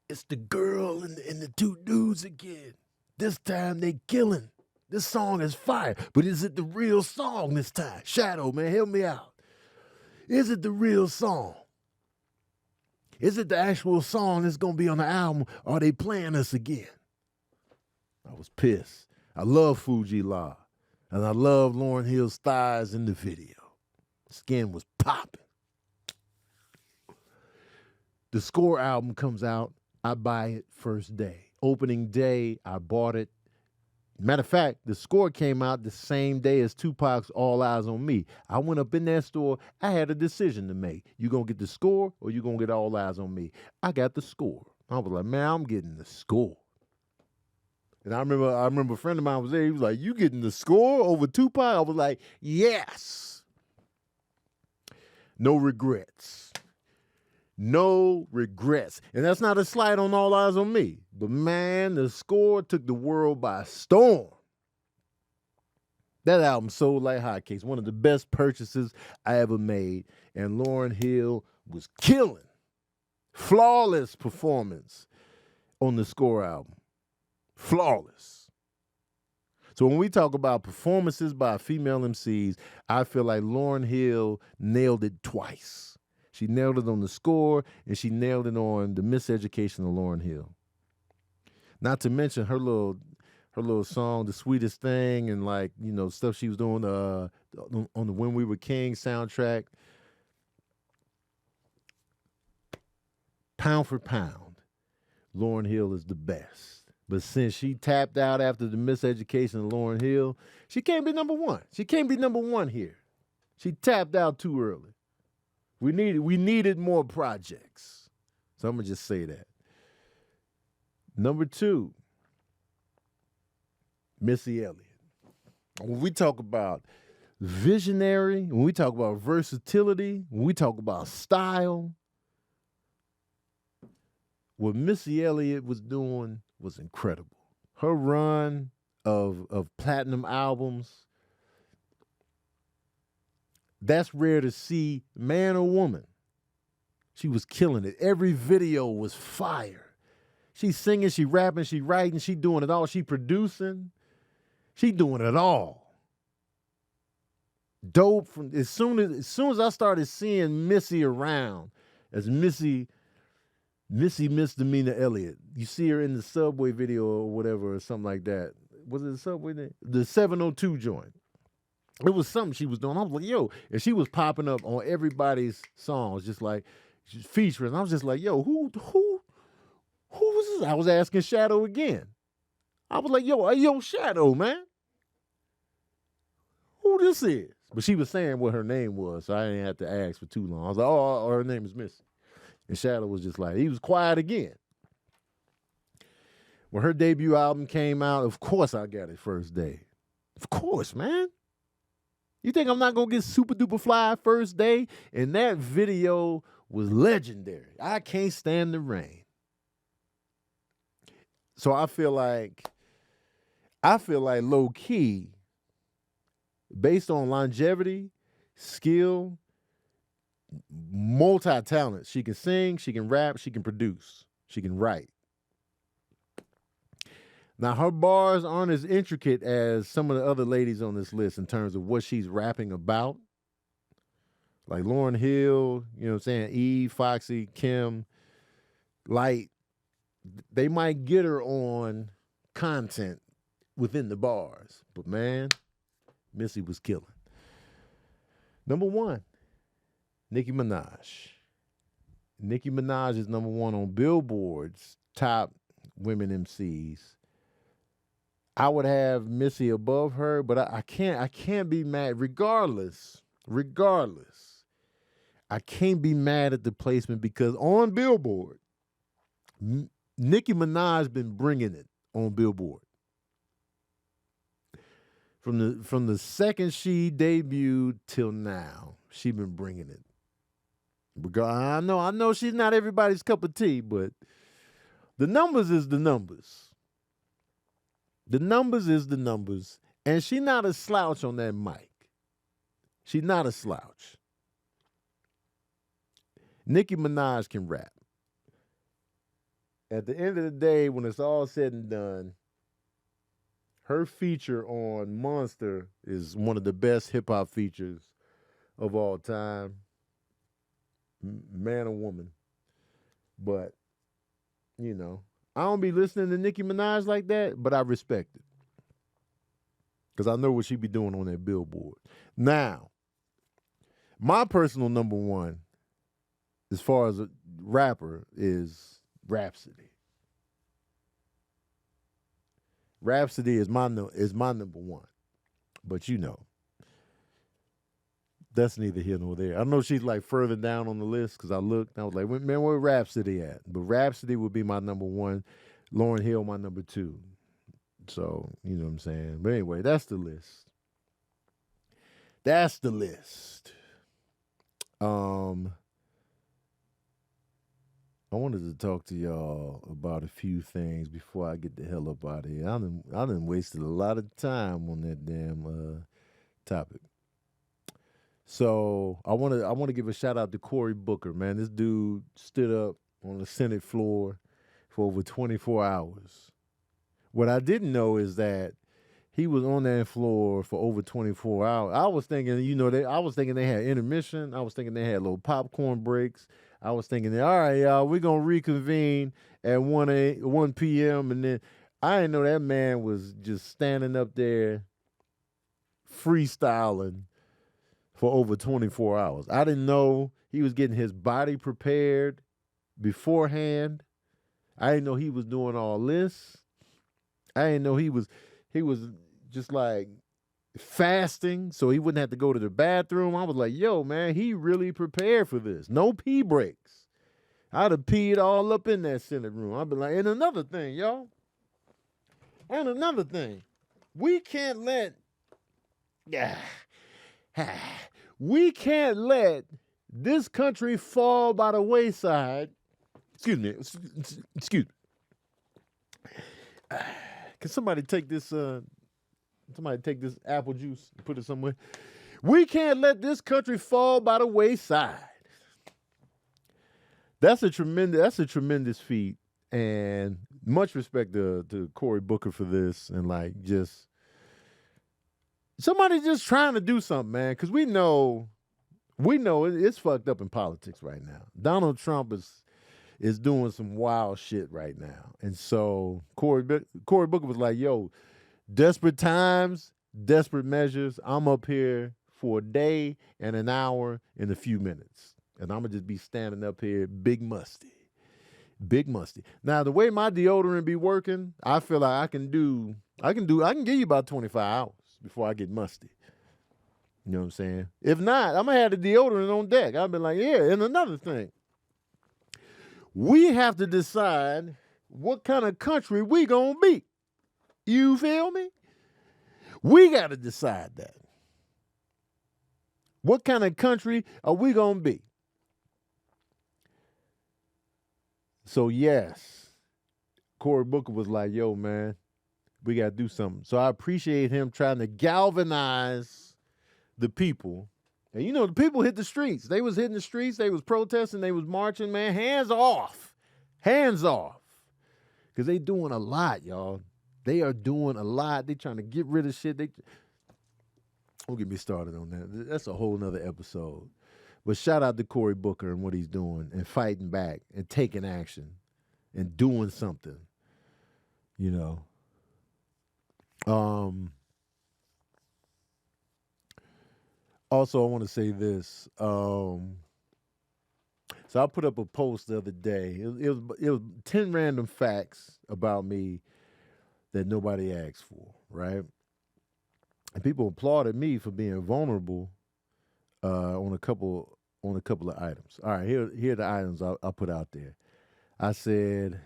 It's the girl and the 2 dudes again. This time they killing. This song is fire. But is it the real song this time? Shadow, man, help me out. Is it the real song? Is it the actual song that's going to be on the album? Or are they playing us again? I was pissed. I love Fuji Live. And I love Lauryn Hill's thighs in the video. Skin was popping. The Score album comes out. I buy it first day. Opening day, I bought it. Matter of fact, the score came out the same day as Tupac's All Eyes on Me. I went up in that store. I had a decision to make. You gonna get the score or you gonna get All Eyes on Me? I got the score. I was like, man, I'm getting the score. And I remember a friend of mine was there. He was like, you getting the score over Tupac? I was like, yes. No regrets. No regrets. And that's not a slight on All Eyes on Me. But man, the score took the world by storm. That album sold like hotcakes. One of the best purchases I ever made. And Lauryn Hill was killing. Flawless performance on the score album. Flawless. So when we talk about performances by female MCs, I feel like Lauryn Hill nailed it twice. She nailed it on the score, and she nailed it on the Miseducation of Lauryn Hill. Not to mention her little song, "The Sweetest Thing," and like, you know, stuff she was doing on the "When We Were Kings" soundtrack. Pound for pound, Lauryn Hill is the best. But since she tapped out after the Miseducation of Lauryn Hill, she can't be number one. She can't be number one here. She tapped out too early. We needed more projects. So I'm going to just say that. Number 2, Missy Elliott. When we talk about visionary, when we talk about versatility, when we talk about style, what Missy Elliott was doing was incredible. Her run of platinum albums, that's rare to see, man or woman. She was killing it. Every video was fire. She's singing, she rapping, she writing, she doing it all. She producing. She doing it all. Dope. From as soon as I started seeing Missy around as Missy Misdemeanor Elliott, you see her in the Subway video or whatever or something like that. Was it the Subway thing? The 702 joint. It was something she was doing. I was like, yo, and she was popping up on everybody's songs, just like featuring. I was just like, yo, who was this? I was asking Shadow again. I was like, yo, Shadow, man. Who this is? But she was saying what her name was, so I didn't have to ask for too long. I was like, oh, her name is Missy. And Shadow was just like, he was quiet again. When her debut album came out, of course I got it first day. Of course, man. You think I'm not going to get super duper fly first day? And that video was legendary. I Can't Stand the Rain. So I feel like low key, based on longevity, skill, multi-talent. She can sing, she can rap, she can produce, she can write. Now, her bars aren't as intricate as some of the other ladies on this list in terms of what she's rapping about. Like Lauryn Hill, you know what I'm saying, Eve, Foxy, Kim, Light. They might get her on content within the bars. But man, Missy was killing. Number 1, Nicki Minaj. Nicki Minaj is number 1 on Billboard's top women MCs. I would have Missy above her, but I can't be mad. Regardless, I can't be mad at the placement because on Billboard, Nicki Minaj been bringing it on Billboard. From the second she debuted till now, she been bringing it. I know she's not everybody's cup of tea, but the numbers is the numbers. The numbers is the numbers, and she not a slouch on that mic. She not a slouch. Nicki Minaj can rap. At the end of the day, when it's all said and done, her feature on Monster is one of the best hip-hop features of all time. Man or woman. But, you know, I don't be listening to Nicki Minaj like that, but I respect it. Because I know what she be doing on that Billboard. Now, my personal number 1, as far as a rapper, is Rhapsody. Rhapsody is my number one. But you know, that's neither here nor there. I know she's like further down on the list because I looked and I was like, man, where Rhapsody at? But Rhapsody would be my number one. Lauryn Hill, my number two. So, you know what I'm saying? But anyway, that's the list. That's the list. I wanted to talk to y'all about a few things before I get the hell up out of here. I done wasted a lot of time on that damn topic. So I want to give a shout out to Cory Booker, man. This dude stood up on the Senate floor for over 24 hours. What I didn't know is that he was on that floor for over 24 hours. I was thinking, I was thinking they had intermission. I was thinking they had little popcorn breaks. I was thinking, all right, y'all, we're going to reconvene at 1 p.m. And then I didn't know that man was just standing up there freestyling for over 24 hours. I didn't know he was getting his body prepared beforehand. I didn't know he was doing all this. I didn't know he was just like fasting so he wouldn't have to go to the bathroom. I was like, yo, man, he really prepared for this. No pee breaks. I'd have peed all up in that Senate room. I'd be like, and another thing, y'all. We can't let this country fall by the wayside. Excuse me. Can somebody take this apple juice and put it somewhere? We can't let this country fall by the wayside. That's a tremendous feat, and much respect to Cory Booker for this, and like just somebody just trying to do something, man, because we know it's fucked up in politics right now. Donald Trump is doing some wild shit right now. And so Cory Booker was like, yo, desperate times, desperate measures. I'm up here for a day and an hour and a few minutes. And I'm going to just be standing up here big musty. Now, the way my deodorant be working, I feel like I can give you about 25 hours before I get musty. You know what I'm saying? If not, I'm going to have the deodorant on deck. I'll be like, yeah, and another thing. We have to decide what kind of country we gonna be. You feel me? We got to decide that. What kind of country are we gonna be? So yes, Cory Booker was like, yo, man, we got to do something. So I appreciate him trying to galvanize the people. And the people hit the streets. They was hitting the streets. They was protesting. They was marching, man. Hands off. Because they doing a lot, y'all. They are doing a lot. They trying to get rid of shit. Don't get me started on that. That's a whole nother episode. But shout out to Cory Booker and what he's doing and fighting back and taking action and doing something, Also, I want to say this. So I put up a post the other day. It was 10 random facts about me that nobody asked for, right? And people applauded me for being vulnerable on a couple of items. All right, here are the items I put out there. I said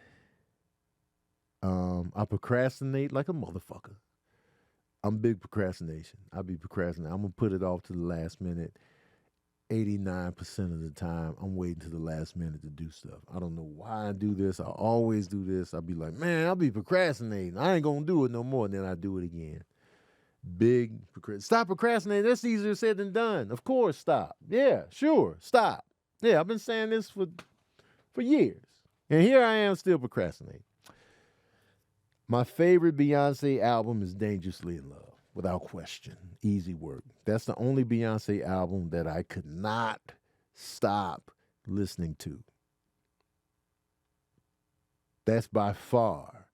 I procrastinate like a motherfucker. I'm big procrastination. I be procrastinating. I'm going to put it off to the last minute. 89% of the time, I'm waiting to the last minute to do stuff. I don't know why I do this. I always do this. I'll be like, man, I'll be procrastinating. I ain't going to do it no more. And then I do it again. Stop procrastinating. That's easier said than done. Of course, stop. Yeah, sure, stop. Yeah, I've been saying this for years. And here I am still procrastinating. My favorite Beyonce album is Dangerously in Love, without question. Easy work. That's the only Beyonce album that I could not stop listening to. That's by far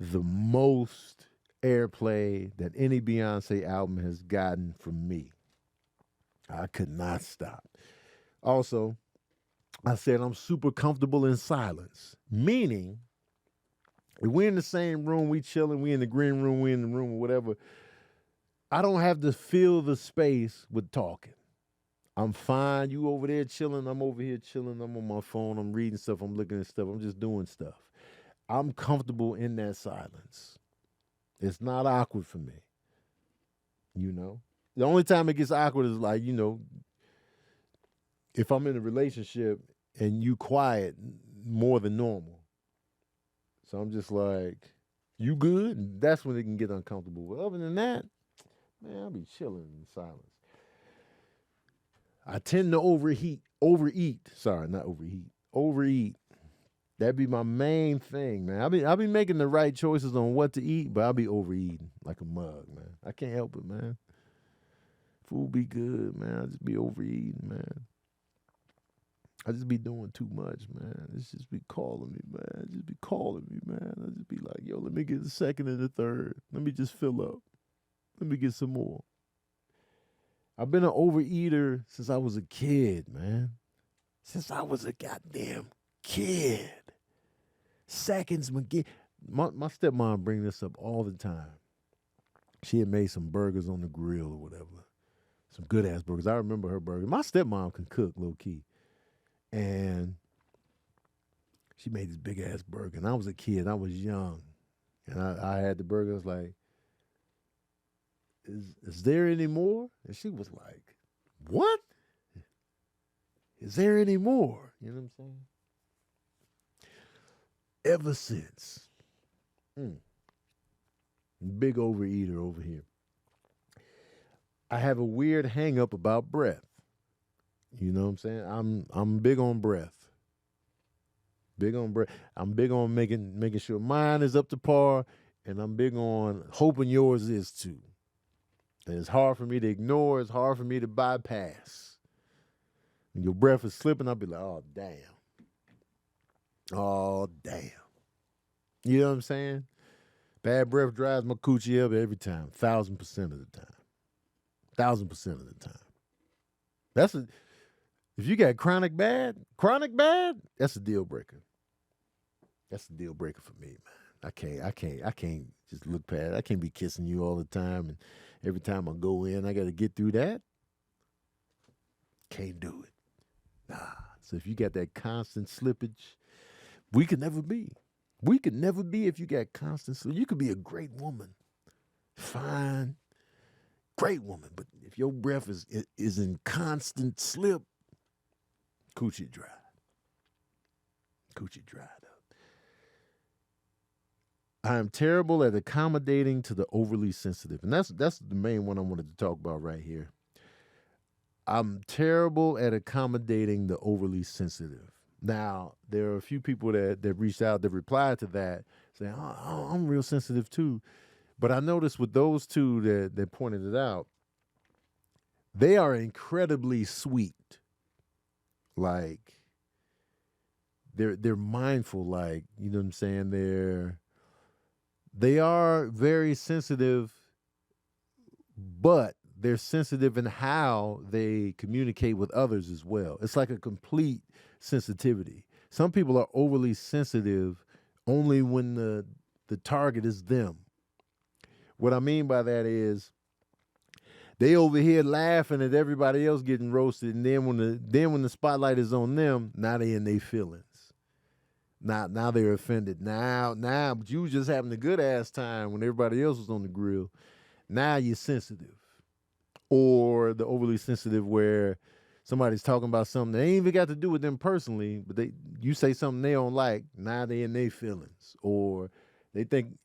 the most airplay that any Beyonce album has gotten from me. I could not stop. Also, I said I'm super comfortable in silence, meaning If we're in the same room, we chilling, we in the green room, we in the room or whatever, I don't have to fill the space with talking. I'm fine. You over there chilling. I'm over here chilling. I'm on my phone. I'm reading stuff. I'm looking at stuff. I'm just doing stuff. I'm comfortable in that silence. It's not awkward for me. You know? The only time it gets awkward is like, if I'm in a relationship and you quiet more than normal. So I'm just like, you good? And that's when it can get uncomfortable. But other than that, man, I'll be chilling in silence. I tend to overeat. Sorry, not overheat. Overeat. That'd be my main thing, man. I'll be making the right choices on what to eat, but I'll be overeating like a mug, man. I can't help it, man. Food be good, man. I just be overeating, man. I just be doing too much, man. It's just be calling me, man. Just be calling me, man. I just be like, yo, let me get the second and the third. Let me just fill up. Let me get some more. I've been an overeater since I was a kid, man. Since I was a goddamn kid. Seconds, McGee. My stepmom bring this up all the time. She had made some burgers on the grill or whatever. Some good ass burgers. I remember her burgers. My stepmom can cook, low key. And she made this big ass burger. And I was a kid. I was young. And I had the burger. I was like, is there any more? And she was like, what? Is there any more? You know what I'm saying? Ever since. Big overeater over here. I have a weird hang up about breath. You know what I'm saying? I'm big on breath. Big on breath. I'm big on making sure mine is up to par, and I'm big on hoping yours is too. And it's hard for me to ignore. It's hard for me to bypass. When your breath is slipping, I'll be like, oh, damn. Oh, damn. You know what I'm saying? Bad breath drives my coochie up every time. 1,000% of the time. 1,000% of the time. If you got chronic bad, that's a deal breaker. That's a deal breaker for me, man. I can't just look past. I can't be kissing you all the time, and every time I go in, I got to get through that. Can't do it. Nah. So if you got that constant slippage, we could never be. We could never be if you got constant slippage. You could be a great woman, fine, great woman, but if your breath is in constant slip, coochie dry. Coochie dried up. I am terrible at accommodating to the overly sensitive. And that's the main one I wanted to talk about right here. I'm terrible at accommodating the overly sensitive. Now, there are a few people that reached out, that replied to that, saying, oh, I'm real sensitive too. But I noticed with those two that pointed it out, they are incredibly sweet. Like, they're mindful, like, you know what I'm saying? They are very sensitive, but they're sensitive in how they communicate with others as well. It's like a complete sensitivity. Some people are overly sensitive only when the target is them. What I mean by that is they over here laughing at everybody else getting roasted, and then when the spotlight is on them, now they in their feelings. Now they're offended. Now, but you was just having a good ass time when everybody else was on the grill. Now you're sensitive. Or the overly sensitive where somebody's talking about something that ain't even got to do with them personally, but you say something they don't like, now they in their feelings. Or they think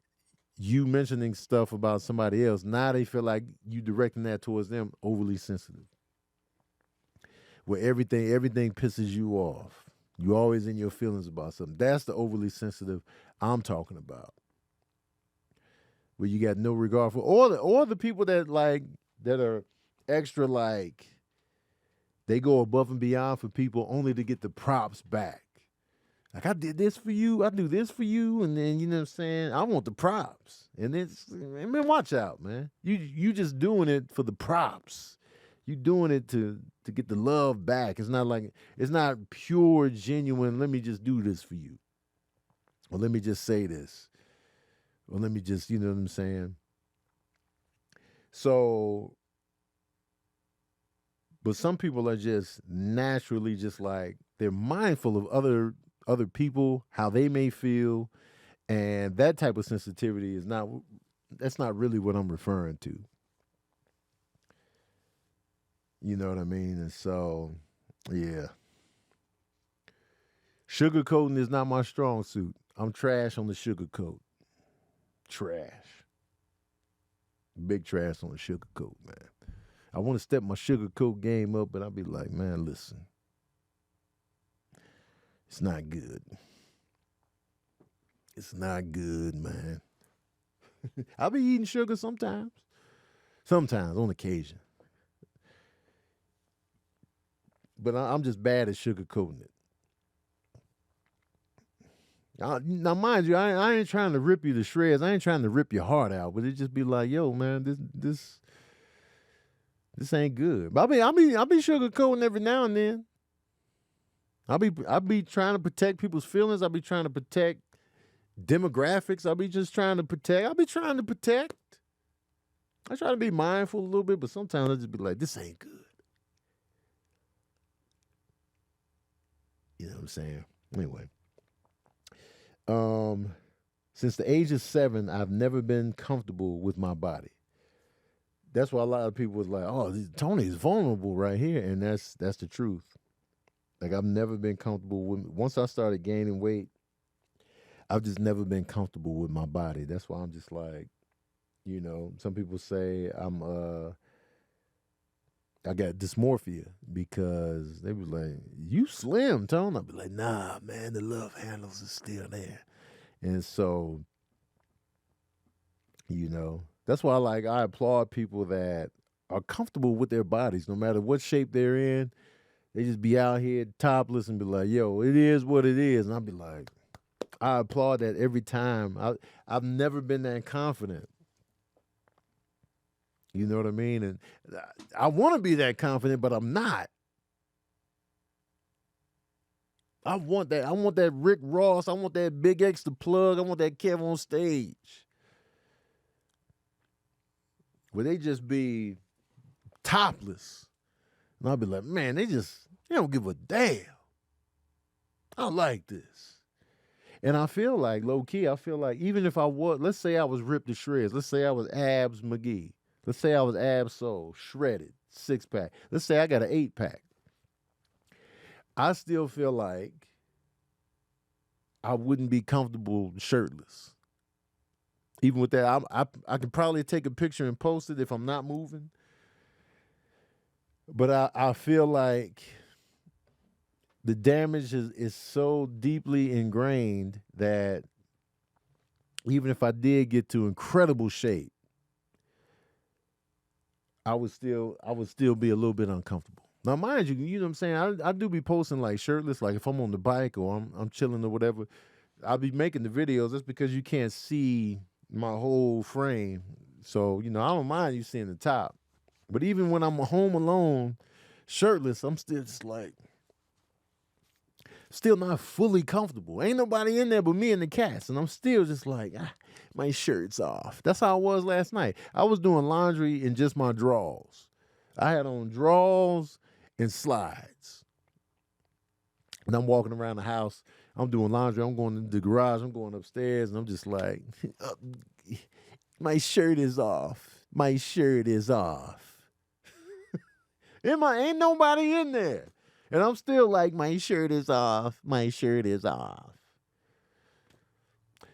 you mentioning stuff about somebody else, now they feel like you directing that towards them, overly sensitive. Where everything pisses you off. You always in your feelings about something. That's the overly sensitive I'm talking about. Where you got no regard for, or the people that are extra, like they go above and beyond for people only to get the props back. Like, I did this for you, I do this for you, and then, you know what I'm saying, I want the props. And man, watch out, man. You just doing it for the props. You doing it to get the love back. It's not pure, genuine, let me just do this for you. Or let me just say this. Or let me just, you know what I'm saying? So, but some people are just naturally just like they're mindful of other people, how they may feel, and that type of sensitivity is not that's not really what I'm referring to. You know what I mean? And so, yeah. Sugarcoating is not my strong suit. I'm trash on the sugarcoat. Trash. Big trash on the sugarcoat, man. I want to step my sugarcoat game up, but I'll be like, man, listen. It's not good. It's not good, man. I'll be eating sugar sometimes. Sometimes, on occasion. But I'm just bad at sugarcoating it. Now, mind you, I ain't trying to rip you to shreds. I ain't trying to rip your heart out, but it just be like, yo, man, this ain't good. But I be sugarcoating every now and then. I be trying to protect people's feelings. I be trying to protect demographics. I be just trying to protect. I be trying to protect. I try to be mindful a little bit, but sometimes I just be like, this ain't good. You know what I'm saying? Anyway. Since the age of 7, I've never been comfortable with my body. That's why a lot of people was like, "Oh, Tony's vulnerable right here," and that's the truth. Like I've never been comfortable with. Once I started gaining weight, I've just never been comfortable with my body. That's why I'm just like, you know, some people say I got dysmorphia because they was like, "You slim, Tone." I'd be like, "Nah, man, the love handles is still there," and so, you know, that's why I applaud people that are comfortable with their bodies, no matter what shape they're in. They just be out here topless and be like, "Yo, it is what it is," and I'd be like, I applaud that every time. I've never been that confident. You know what I mean? And I want to be that confident, but I'm not. I want that. I want that Rick Ross. I want that Big X to plug. I want that Kev on stage. Where they just be topless. And I'll be like, man, they don't give a damn. I like this. And I feel like, low key, even if I was, let's say I was ripped to shreds. Let's say I was Abs McGee. Let's say I was Ab Soul, shredded, 6-pack. Let's say I got an 8-pack. I still feel like I wouldn't be comfortable shirtless. Even with that, I could probably take a picture and post it if I'm not moving. But I feel like the damage is so deeply ingrained that even if I did get to incredible shape, I would still be a little bit uncomfortable. Now, mind you, you know what I'm saying? I do be posting like shirtless, like if I'm on the bike or I'm chilling or whatever. I'll be making the videos. That's because you can't see my whole frame. So, you know, I don't mind you seeing the top. But even when I'm home alone, shirtless, I'm still just like, still not fully comfortable. Ain't nobody in there but me and the cats. And I'm still just like, my shirt's off. That's how I was last night. I was doing laundry in just my drawers. I had on drawers and slides. And I'm walking around the house. I'm doing laundry. I'm going to the garage. I'm going upstairs. And I'm just like, my shirt is off. My shirt is off. Ain't nobody in there. And I'm still like, my shirt is off. My shirt is off.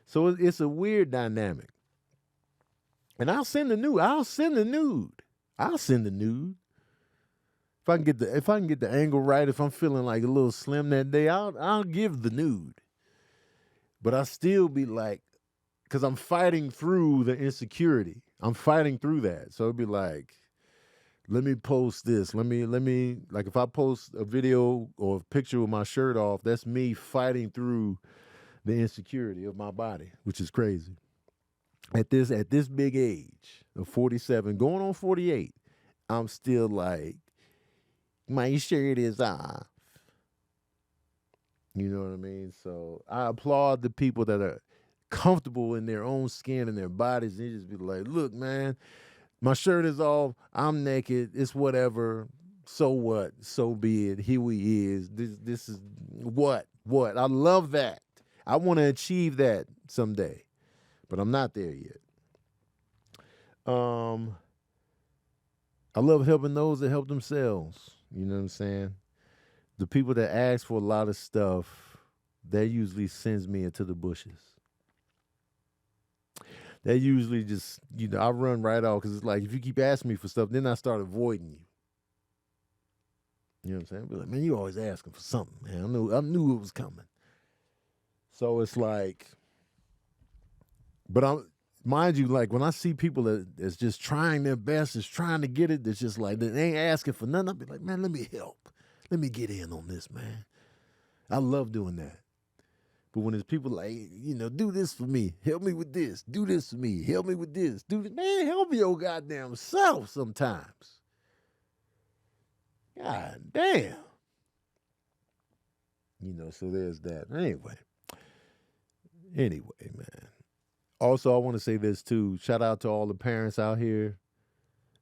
So it's a weird dynamic. And I'll send the nude. I'll send the nude. If I can get the angle right, if I'm feeling like a little slim that day, I'll give the nude. But I still be like, because I'm fighting through the insecurity. I'm fighting through that. So it'd be like, let me post this. Let me like if I post a video or a picture with my shirt off, that's me fighting through the insecurity of my body, which is crazy. At this big age of 47, going on 48, I'm still like, my shirt is off. You know what I mean? So I applaud the people that are comfortable in their own skin and their bodies. And they just be like, look, man, my shirt is off. I'm naked. It's whatever. So what? So be it. Here we is. This is what? What? I love that. I want to achieve that someday, but I'm not there yet. I love helping those that help themselves. You know what I'm saying? The people that ask for a lot of stuff, that usually sends me into the bushes. That usually just, I run right off because it's like if you keep asking me for stuff, then I start avoiding you. You know what I'm saying? Be like, man, you always asking for something, man. I knew it was coming. So it's like, but mind you, like when I see people that's just trying their best, is trying to get it, that's just like they ain't asking for nothing. I'll be like, man, let me help. Let me get in on this, man. I love doing that. But when there's people like, do this for me, help me with this, do this for me, help me with this, do this, man, help your goddamn self sometimes. God damn. So there's that. Anyway, man. Also, I want to say this too. Shout out to all the parents out here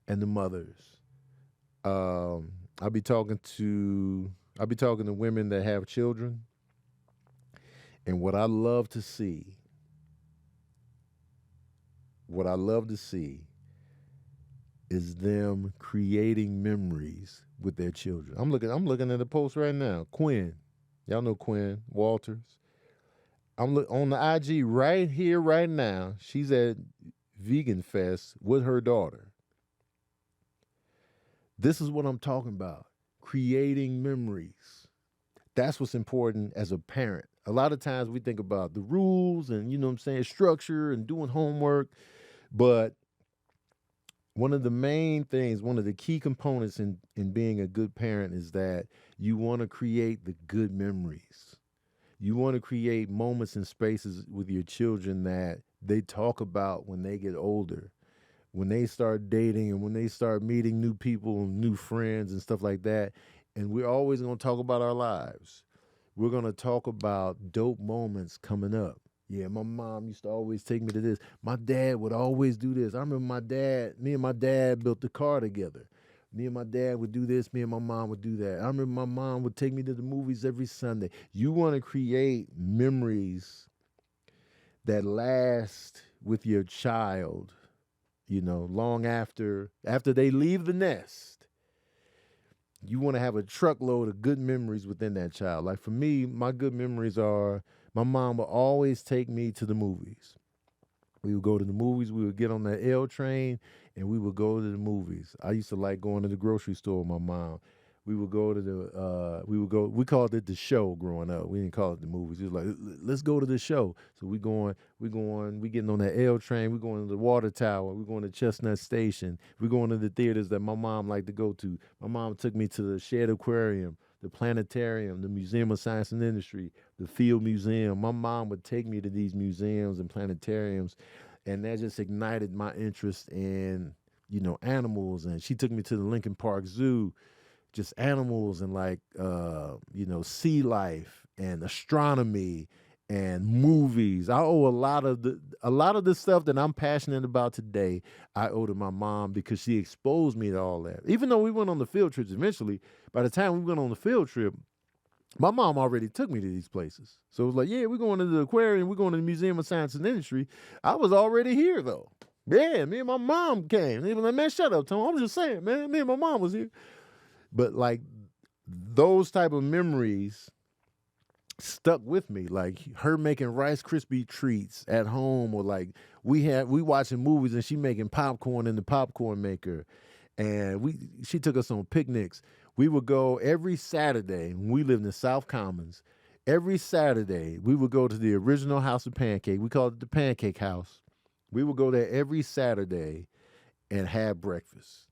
and the mothers. I'll be talking to women that have children. And what I love to see is them creating memories with their children. I'm looking at a post right now. Quinn. Y'all know Quinn Walters. I'm on the IG right here, right now. She's at Vegan Fest with her daughter. This is what I'm talking about. Creating memories. That's what's important as a parent. A lot of times we think about the rules and, structure and doing homework. But one of the main things, one of the key components in being a good parent is that you want to create the good memories. You want to create moments and spaces with your children that they talk about when they get older, when they start dating and when they start meeting new people and new friends and stuff like that. And we're always going to talk about our lives. We're going to talk about dope moments coming up. Yeah, my mom used to always take me to this. My dad would always do this. I remember me and my dad built the car together. Me and my dad would do this. Me and my mom would do that. I remember my mom would take me to the movies every Sunday. You want to create memories that last with your child, long after they leave the nest. You want to have a truckload of good memories within that child. Like for me, my good memories are my mom would always take me to the movies. We would go to the movies. We would get on that L train and we would go to the movies. I used to like going to the grocery store with my mom. We would go to we called it the show growing up. We didn't call it the movies. It was like, let's go to the show. So we getting on that L train. We going to the water tower. We going to Chestnut Station. We going to the theaters that my mom liked to go to. My mom took me to the Shed Aquarium, the Planetarium, the Museum of Science and Industry, the Field Museum. My mom would take me to these museums and planetariums, and that just ignited my interest in, animals. And she took me to the Lincoln Park Zoo, just animals and sea life and astronomy and movies. I owe a lot of the stuff that I'm passionate about today. I owe to my mom because she exposed me to all that. Even though we went on the field trips eventually, by the time we went on the field trip, my mom already took me to these places. So it was like, yeah, we're going to the aquarium, we're going to the Museum of Science and Industry. I was already here though. Yeah, me and my mom came. They were like, man, shut up, Tom. I'm just saying, man, me and my mom was here. But like those type of memories stuck with me, like her making Rice Krispie treats at home, or like we watching movies and she making popcorn in the popcorn maker, and she took us on picnics. We would go every Saturday when we lived in South Commons. Every Saturday we would go to the original House of Pancake. We called it the Pancake House. We would go there every Saturday and have breakfast.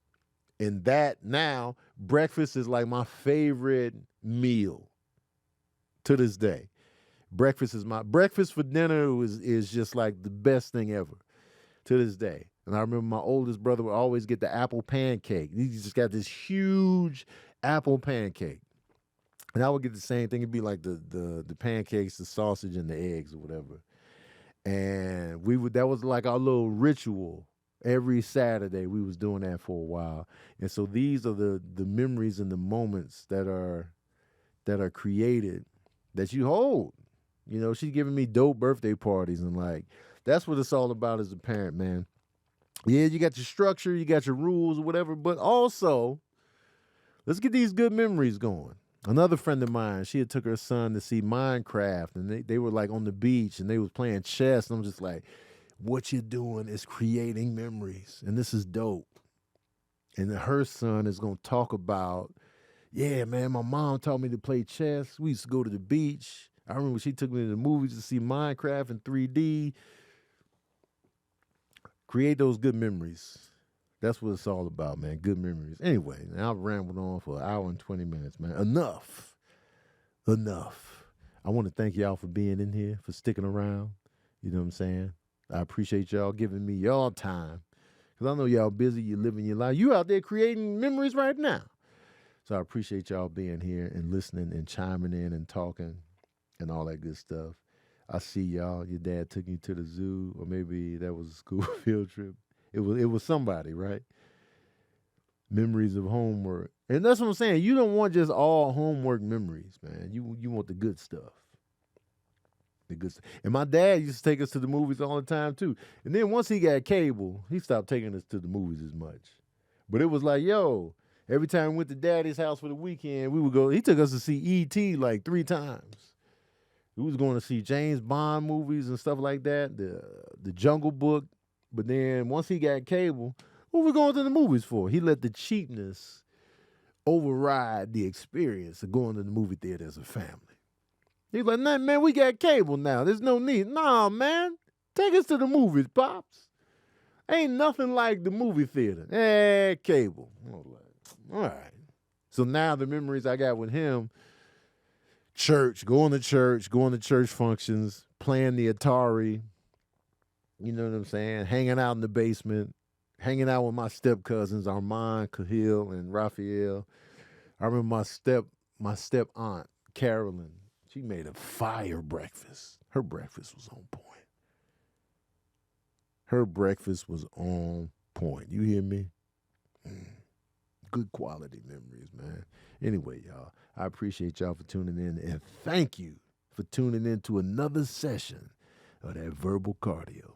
And that now, breakfast is like my favorite meal to this day. Breakfast for dinner is just like the best thing ever to this day. And I remember my oldest brother would always get the apple pancake. He just got this huge apple pancake. And I would get the same thing. It'd be like the pancakes, the sausage, and the eggs or whatever. And that was like our little ritual. Every Saturday we was doing that for a while. And so these are the memories and the moments that are created that you hold. You know, she's giving me dope birthday parties, and like that's what it's all about as a parent, man. Yeah, you got your structure, you got your rules or whatever, but also let's get these good memories going. Another friend of mine, she had took her son to see Minecraft, and they were like on the beach and they was playing chess, and I'm just like, what you're doing is creating memories, and this is dope. And her son is gonna talk about, yeah, man, my mom taught me to play chess. We used to go to the beach. I remember she took me to the movies to see Minecraft in 3D. Create those good memories. That's what it's all about, man. Good memories. Anyway, now I've rambled on for an hour and 20 minutes, man. Enough. Enough. I want to thank y'all for being in here, for sticking around. You know what I'm saying? I appreciate y'all giving me y'all time. Because I know y'all busy, you're living your life. You out there creating memories right now. So I appreciate y'all being here and listening and chiming in and talking and all that good stuff. I see y'all. Your dad took you to the zoo, or maybe that was a school field trip. It was somebody, right? Memories of homework. And that's what I'm saying. You don't want just all homework memories, man. You want the good stuff. The good stuff. And my dad used to take us to the movies all the time too. And then once he got cable, he stopped taking us to the movies as much. But it was like, yo, every time we went to daddy's house for the weekend, we would go. He took us to see E.T. like 3 times. We was going to see James Bond movies and stuff like that, the Jungle Book. But then once he got cable, what we going to the movies for? He let the cheapness override the experience of going to the movie theater as a family. He's like, nah, man, we got cable now. There's no need. Nah, man, take us to the movies, Pops. Ain't nothing like the movie theater. Cable. I was like, all right. So now the memories I got with him, going to church functions, playing the Atari, you know what I'm saying, hanging out in the basement, hanging out with my step cousins, Armand, Kahil, and Raphael. I remember my step aunt, Carolyn, she made a fire breakfast. Her breakfast was on point. Her breakfast was on point. You hear me? Good quality memories, man. Anyway, y'all, I appreciate y'all for tuning in, and thank you for tuning in to another session of that verbal cardio.